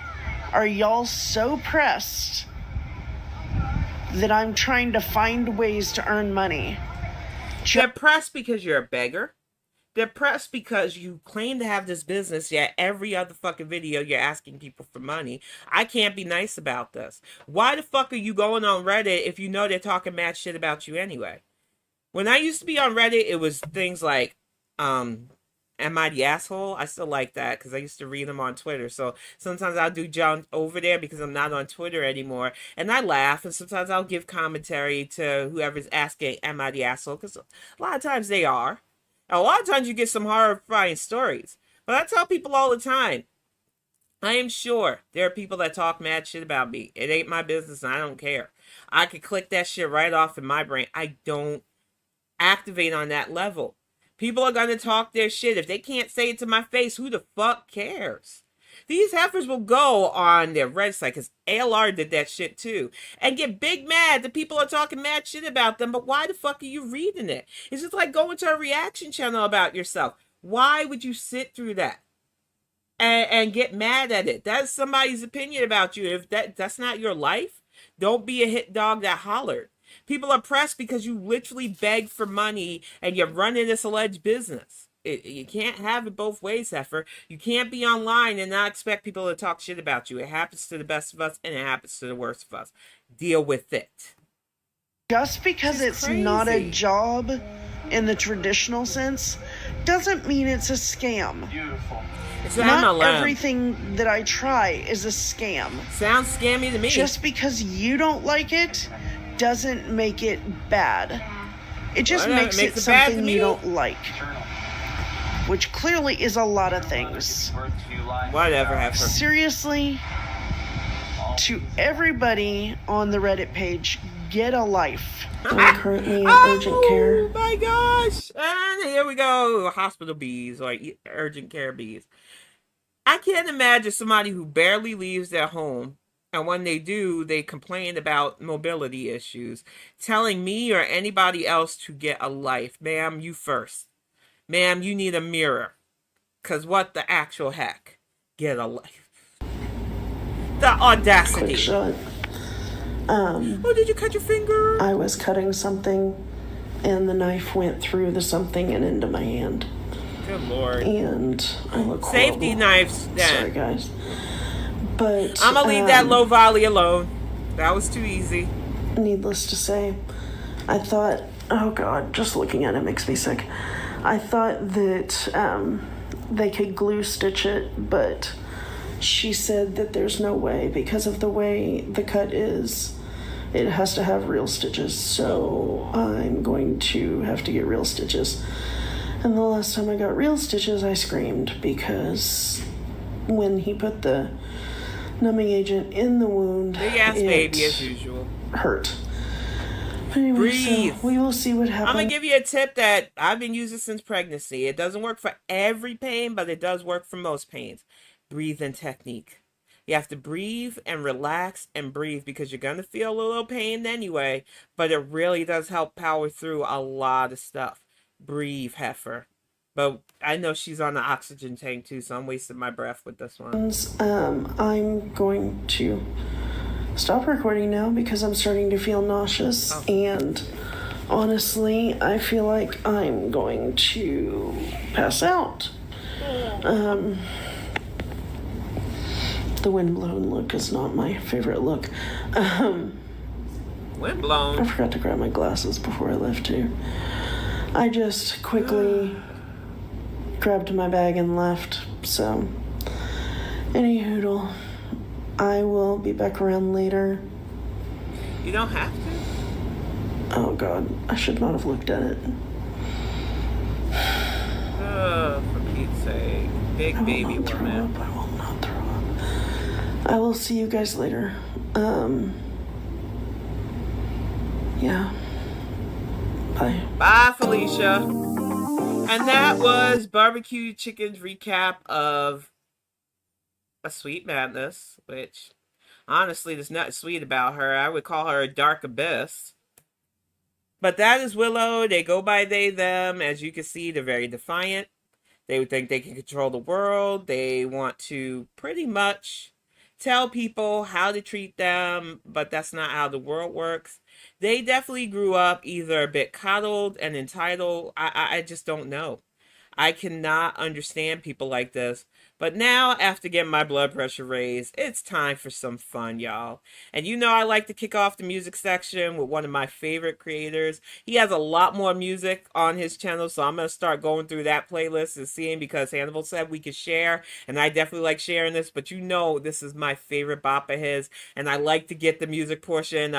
are y'all so pressed that I'm trying to find ways to earn money? They're pressed because you're a beggar. They're pressed because you claim to have this business, yet every other fucking video you're asking people for money. I can't be nice about this. Why the fuck are you going on Reddit if you know they're talking mad shit about you anyway? When I used to be on Reddit, it was things like, am I the asshole? I still like that because I used to read them on Twitter. So sometimes I'll do jump over there because I'm not on Twitter anymore. And I laugh. And sometimes I'll give commentary to whoever's asking, am I the asshole? Because a lot of times they are. And a lot of times you get some horrifying stories. But I tell people all the time, I am sure there are people that talk mad shit about me. It ain't my business and I don't care. I could click that shit right off in my brain. I don't activate on that level. People are going to talk their shit. If they can't say it to my face, who the fuck cares? These heifers will go on their Reddit site, because ALR did that shit too, and get big mad that people are talking mad shit about them, but why the fuck are you reading it? It's just like going to a reaction channel about yourself. Why would you sit through that and get mad at it? That's somebody's opinion about you. If that's not your life, don't be a hit dog that hollered. People are pressed because you literally beg for money and you're running this alleged business. You can't have it both ways, heifer. You can't be online and not expect people to talk shit about you. It happens to the best of us and it happens to the worst of us. Deal with it. Just because it's not a job in the traditional sense doesn't mean it's a scam. Beautiful. It's not everything that I try is a scam. Sounds scammy to me. Just because you don't like it doesn't make it bad. It just makes it something you don't like. Which clearly is a lot of things. Whatever, heifer. Seriously, to everybody on the Reddit page, Get a life. I'm currently in urgent care. Oh my gosh. And here we go. Hospital bees or urgent care bees. I can't imagine somebody who barely leaves their home, and when they do, they complain about mobility issues, telling me or anybody else to get a life. Ma'am, you first. Ma'am, you need a mirror. Because what the actual heck? Get a life. The audacity. Quick shot. Oh, did you cut your finger? I was cutting something, and the knife went through the something and into my hand. Good Lord. And I look Safety horrible. knives. Then. Sorry, guys. But I'm going to leave that low volley alone. That was too easy. Needless to say, I thought, oh God, just looking at it makes me sick. I thought that they could glue stitch it, but she said that there's no way because of the way the cut is. It has to have real stitches, so I'm going to have to get real stitches. And the last time I got real stitches, I screamed because when he put the numbing agent in the wound, big ass baby as usual. Hurt. But anyway, breathe. So we will see what happens. I'm gonna give you a tip that I've been using since pregnancy. It doesn't work for every pain, but it does work for most pains. Breathing technique. You have to breathe and relax and breathe because you're gonna feel a little pain anyway, but it really does help power through a lot of stuff. Breathe, heifer. But I know she's on the oxygen tank too, so I'm wasting my breath with this one. I'm going to stop recording now because I'm starting to feel nauseous, and honestly, I feel like I'm going to pass out. The windblown look is not my favorite look. Windblown? I forgot to grab my glasses before I left too. I just quickly grabbed my bag and left, so any hoodle. I will be back around later. You don't have to? Oh God, I should not have looked at it. Oh, for Pete's sake. Big baby woman. I will not throw up. I will see you guys later. Yeah. Bye. Bye, Felicia. And that was Barbecue Chicken's recap of A Sweet Madness, which honestly there's nothing sweet about her. I would call her a dark abyss. But that is Willow. They go by they, them. As you can see, they're very defiant. They would think they can control the world. They want to pretty much tell people how to treat them, but that's not how the world works. They definitely grew up either a bit coddled and entitled. I just don't know. I cannot understand people like this. But now, after getting my blood pressure raised, it's time for some fun, y'all. And you know I like to kick off the music section with one of my favorite creators. He has a lot more music on his channel, so I'm going to start going through that playlist and seeing, because Hannibal said we could share, and I definitely like sharing this, but you know this is my favorite bop of his, and I like to get the music portion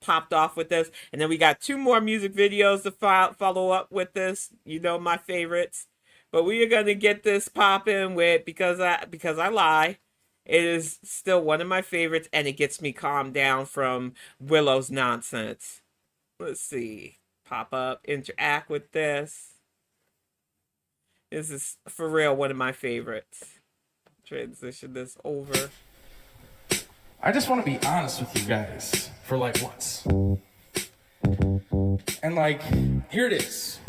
popped off with this. And then we got 2 more music videos to follow up with this, you know, my favorites. But we are going to get this popping with Because I Lie. It is still one of my favorites, and it gets me calmed down from Willow's nonsense. Let's see. Pop up, interact with this. This is, for real, one of my favorites. Transition this over. I just want to be honest with you guys for like once. And like, here it is.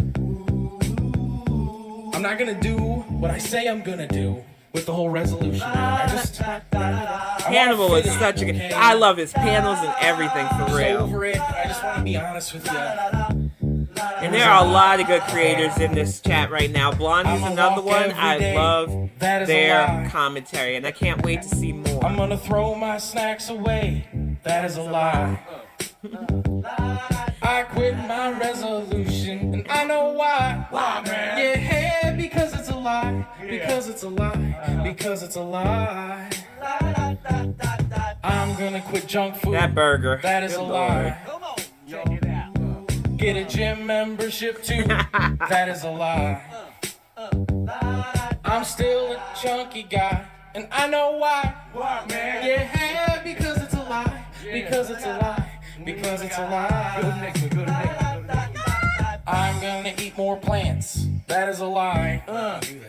I'm not gonna do what I say I'm gonna do with the whole resolution. Hannibal is such a good. I love his panels and everything, for real. Over it. I just want to be honest with you. And there are a lot of good creators in this chat right now. Blondie's another one. I love their commentary, and I can't wait to see more. I'm gonna throw my snacks away. That is a lie. I quit my resolution, and I know why. Why, man? Yeah, because it's a lie. Because it's a lie. Because it's a lie. I'm gonna quit junk food. That burger. That is a lie. Come on, check it out. Get a gym membership too. That is a lie. I'm still a chunky guy, and I know why. Why, man? Yeah, because it's a lie. Because it's a lie. because it's a lie. Go to the next one, go to the next one, go to the next one. I'm gonna eat more plants, that is a lie.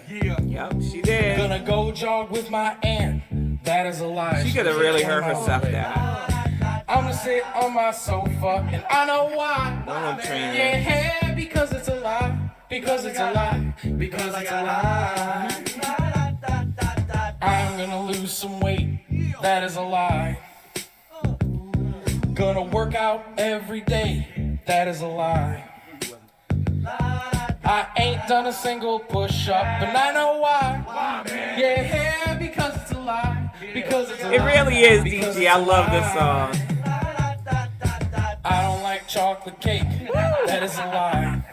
Yep, she did. Gonna go jog with my aunt, that is a lie. She could have really hurt herself there. I'm gonna sit on my sofa, and I know why. Yeah, because it's a lie. Because it's a lie. Because it's a lie. I'm gonna lose some weight, that is a lie. Gonna work out every day, that is a lie. I ain't done a single push-up, and I know why. Yeah, because it's a lie. Because it's a lie. It really is, DG. I love this song. I don't like chocolate cake, that is a lie.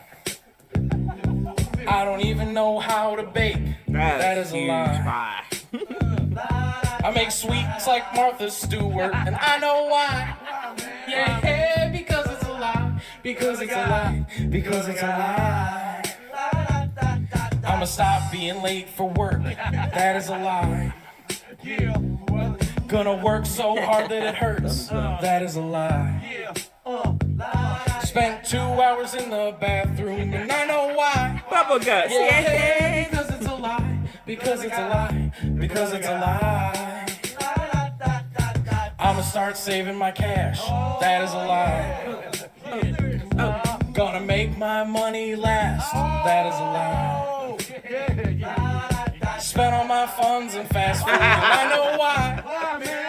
I don't even know how to bake, that is a lie. I make sweets like Martha Stewart, and I know why. Yeah, because it's a lie. Because it's a lie. Because it's a lie. I'ma stop being late for work, that is a lie. Gonna work so hard that it hurts, that is a lie. Spent 2 hours in the bathroom, and I know why. Bubble guts, yeah, because it's a lie. Because it's a lie. Because it's a lie. I'ma start saving my cash, that is a lie. Gonna make my money last, that is a lie. Spent all my funds in fast food, and I know why.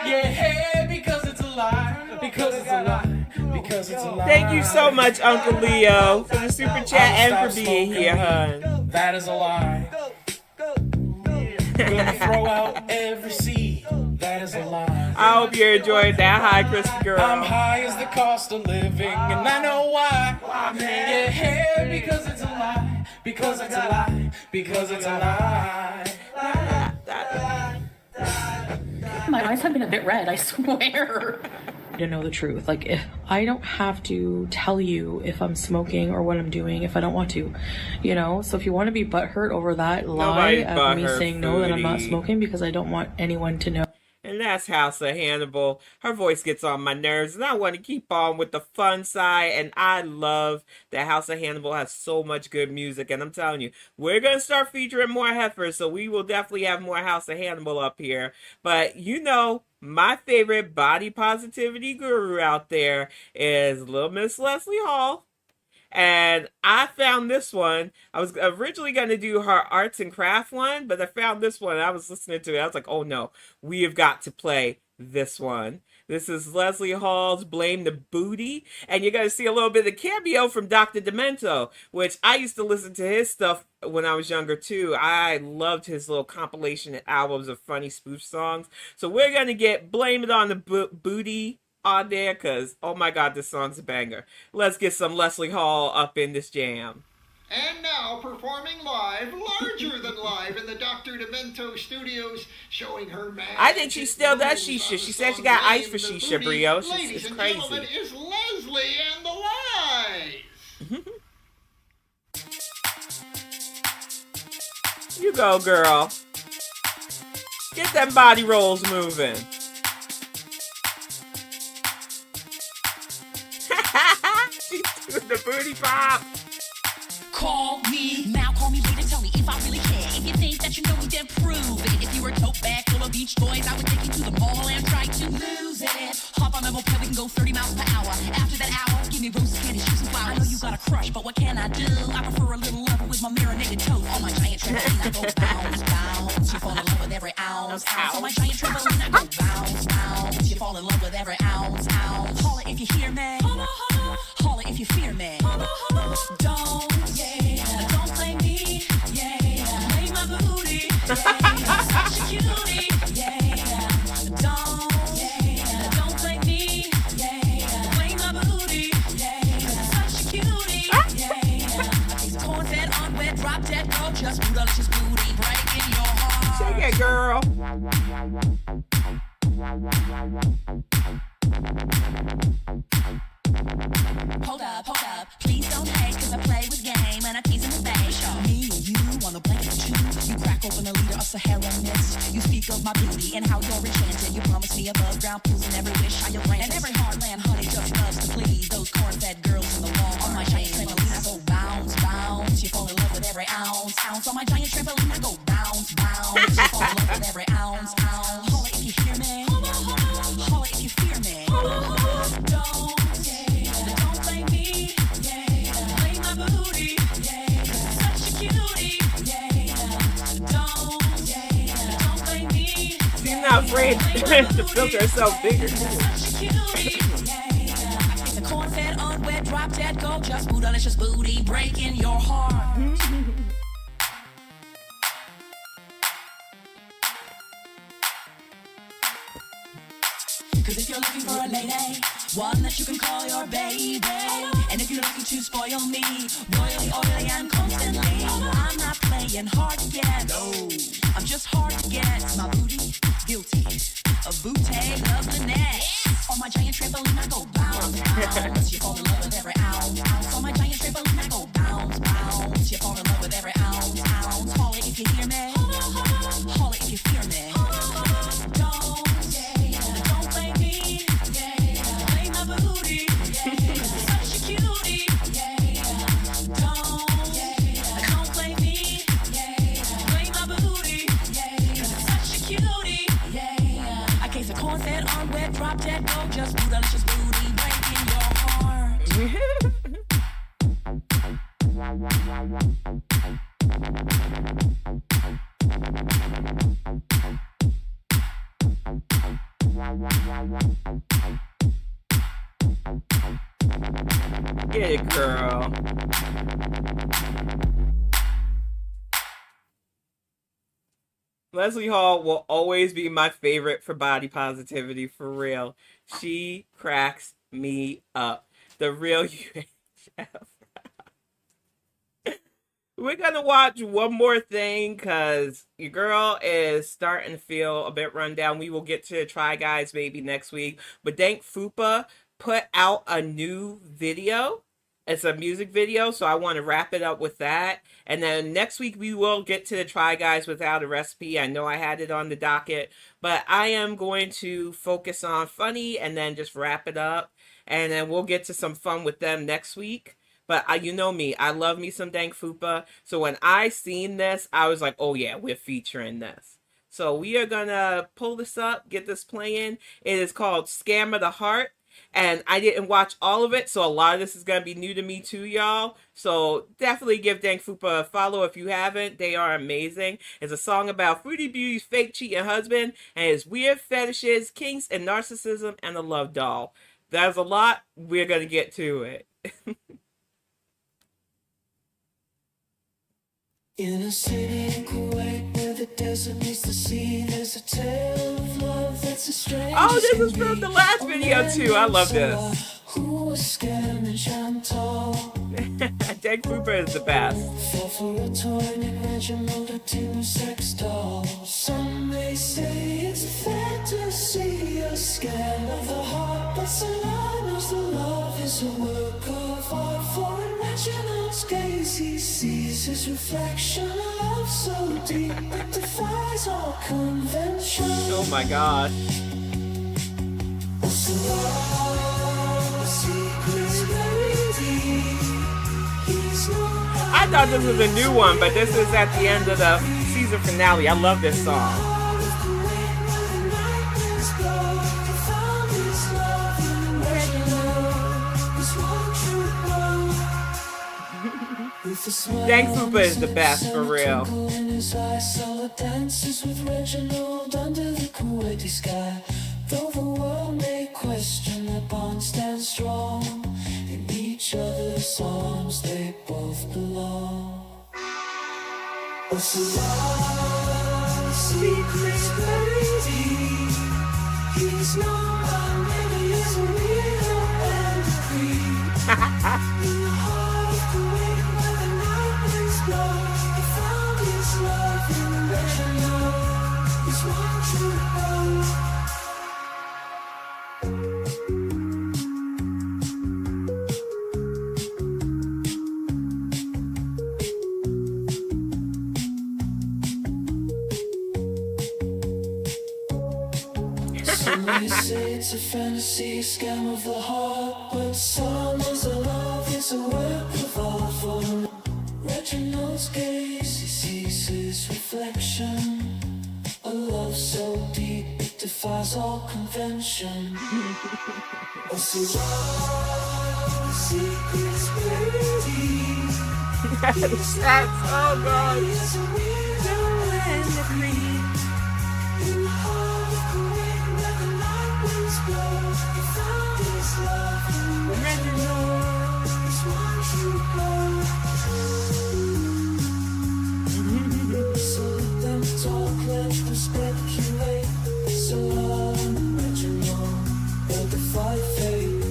Yeah, because it's a lie. Because it's a lie. Because it's a lie. Thank you so much, Uncle Leo, for the super chat and for being here, hun. That is a lie. Gonna throw out every seed, that is a lie. I hope you enjoyed that. Hi, Crispy Girl. I'm high as the cost of living, and I know why. Yeah, because it's a lie. Because it's a lie. Because it's a lie. My eyes have been a bit red, I swear. To know the truth, like, if I don't have to tell you if I'm smoking or what I'm doing if I don't want to, you know. So if you want to be butthurt over that lie of me saying no, that I'm not smoking because I don't want anyone to know. And that's House of Hannibal. Her voice gets on my nerves, and I want to keep on with the fun side. And I love that House of Hannibal has so much good music. And I'm telling you, we're going to start featuring more Heffas, so we will definitely have more House of Hannibal up here. But you know, my favorite body positivity guru out there is Little Miss Leslie Hall. And I found this one. I was originally going to do her arts and craft one, but I found this one. I was listening to it. I was like, oh no, we have got to play this one. This is Leslie Hall's Blame the Booty. And you're going to see a little bit of cameo from Dr. Demento, which I used to listen to his stuff when I was younger too. I loved his little compilation albums of funny spoof songs. So we're going to get Blame It on the Booty on there, because oh my god, this song's a banger. Let's get some Leslie Hall up in this jam. And now performing live, larger than live, in the Dr. Demento studios, showing her magic. I think she still does shisha. She said she got ice for shisha, Brio. She's crazy. Gentlemen, is Leslie and the Lies. You go, girl. Get them body rolls moving. She's doing the booty pop. Call me now, call me later, tell me if I really care. If you think that you know me, then prove it. If you were a tote bag full of Beach Boys, I would take you to the mall and try to lose it. Hop on my moped, we can go 30 miles per hour. After that hour, give me rose candy, shoes and flowers. I know you got a crush, but what can I do? I prefer a little lover with my marinated toes. On my giant trampoline, I go bounce, bounce. You fall in love with every ounce, ounce. On my giant trampoline, I go bounce, bounce. You fall in love with every ounce, ounce. Holla if you hear me. Holla if you fear me. Don't, yeah, don't blame me, yeah. Blame my booty, yeah. Such a cutie, yeah. Don't blame me, yeah. Blame my booty, yeah. Such a cutie, yeah. Corn fed on wet, drop dead, girl, just bootylicious booty, right in your heart. Shake it, girl. Hold up, please don't hate, cause I play with game and I tease in the face. Me and you on a blanket chew. You crack open a liter of Sahara mist. You speak of my beauty and how you're enchanted. You promise me above ground pools and every wish how you're granted. And every heartland honey just loves to please those corn-fed girls in the wall. On my giant trampoline I go bounce, bounce. You fall in love with every ounce, ounce. On my giant trampoline I go bounce, bounce. You fall in love with every ounce, ounce. Holla if you hear me. Holla if you fear me. Don't blame me. Blame my booty. Such a cutie. Don't blame me. She's not afraid to filter herself bigger. Such a cutie. It's a corn-fed, unwed, drop-dead, gorgeous, bootylicious booty breaking your heart. Cause if you're looking for a lady, one that you can call your baby, and if you're looking to spoil me, royally, oily, and constantly, I'm not playing hard to get. No, I'm just hard to get. My booty, guilty of booty, loveliness. On my giant trampoline, I go bounce, bounce. You fall in love with every ounce, ounce. On my giant trampoline, I go bounce, bounce. You fall in love with every ounce, ounce. Holla if you hear me. Holla if you fear me. Don't blame me. Blame my booty. Such a cutie. Don't blame me. Blame my booty. Such a cutie. I case a corn-fed, unwed, drop-dead, gorgeous, bootylicious booty breaking your heart. Get it, girl. Leslie Hall will always be my favorite for body positivity, for real. She cracks me up. The real UHF. We're going to watch one more thing because your girl is starting to feel a bit run down. We will get to Try Guys maybe next week. But Dank Fupa put out a new video. It's a music video, so I want to wrap it up with that. And then next week we will get to the Try Guys without a recipe. I know I had it on the docket, but I am going to focus on funny and then just wrap it up. And then we'll get to some fun with them next week. But you know me, I love me some Dank Fupa. So when I seen this, I was like, oh yeah, we're featuring this. So we are going to pull this up, get this playing. It is called Scam of the Heart. And I didn't watch all of it, so a lot of this is going to be new to me too, y'all. So definitely give Dank Fupa a follow if you haven't. They are amazing. It's a song about Fruity Beauty's fake cheating husband and his weird fetishes, kinks, and narcissism, and a love doll. There's a lot. We're going to get to it. In a city in Kuwait where the desert meets the sea, there's a tale of love that's a strange. Oh, this is from the last video too. I love this. Who was scamming Chantal? Dank Fupa is the best. Fell for a toy named Reginald, a tin sex doll. Some may say it's a fantasy, a scam of the heart, but Salah knows the love is a work of art. For in Reginald's gaze he sees his reflection, a love so deep it defies all convention. Oh my god. I thought this was a new one, but this is at the end of the season finale. I love this song. Dank Fupa is the best, for real. Dances with Reginald under the Kuwaiti sky. Though the world may question, their bond stands strong. In each other's arms they both belong. Oh, Salah, sleepless lady. He's not a man, he is a weirdo and a creep. In the heart of Kuwait where the night winds blow, he found his love in Reginald. He's one true love. They say it's a fantasy, scam of the heart, but some is a love, it's a work of art. For Reginald's gaze, he sees his reflection. A love so deep it defies all convention. A secret's buried. That's oh god. In the heart of Kuwait, where the night winds blow, he found his love. Reginald is one true love. So let them talk, let them speculate. So long, Reginald, they'll defy fate.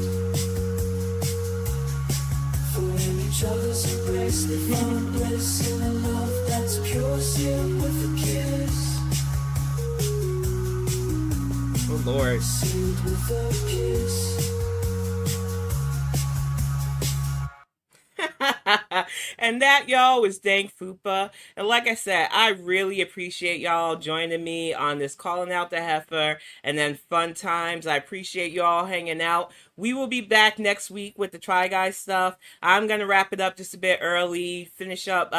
For in each other's embrace, they found bliss in a love that's pure, sealed with a kiss. Oh Lord. Sealed with a kiss. And that, y'all, was Dank Fupa. And like I said, I really appreciate y'all joining me on this Calling Out the Heffa and then Fun Times. I appreciate y'all hanging out. We will be back next week with the Try Guys stuff. I'm going to wrap it up just a bit early, finish up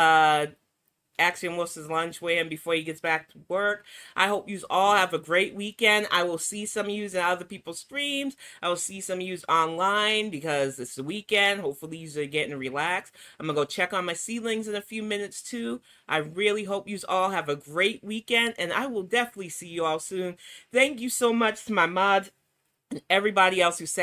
Action Woosah's lunch with him before he gets back to work. I hope you all have a great weekend. I will see some of you in other people's streams. I will see some of you online because it's the weekend. Hopefully you are getting relaxed. I'm going to go check on my seedlings in a few minutes too. I really hope you all have a great weekend, and I will definitely see you all soon. Thank you so much to my mods and everybody else who sat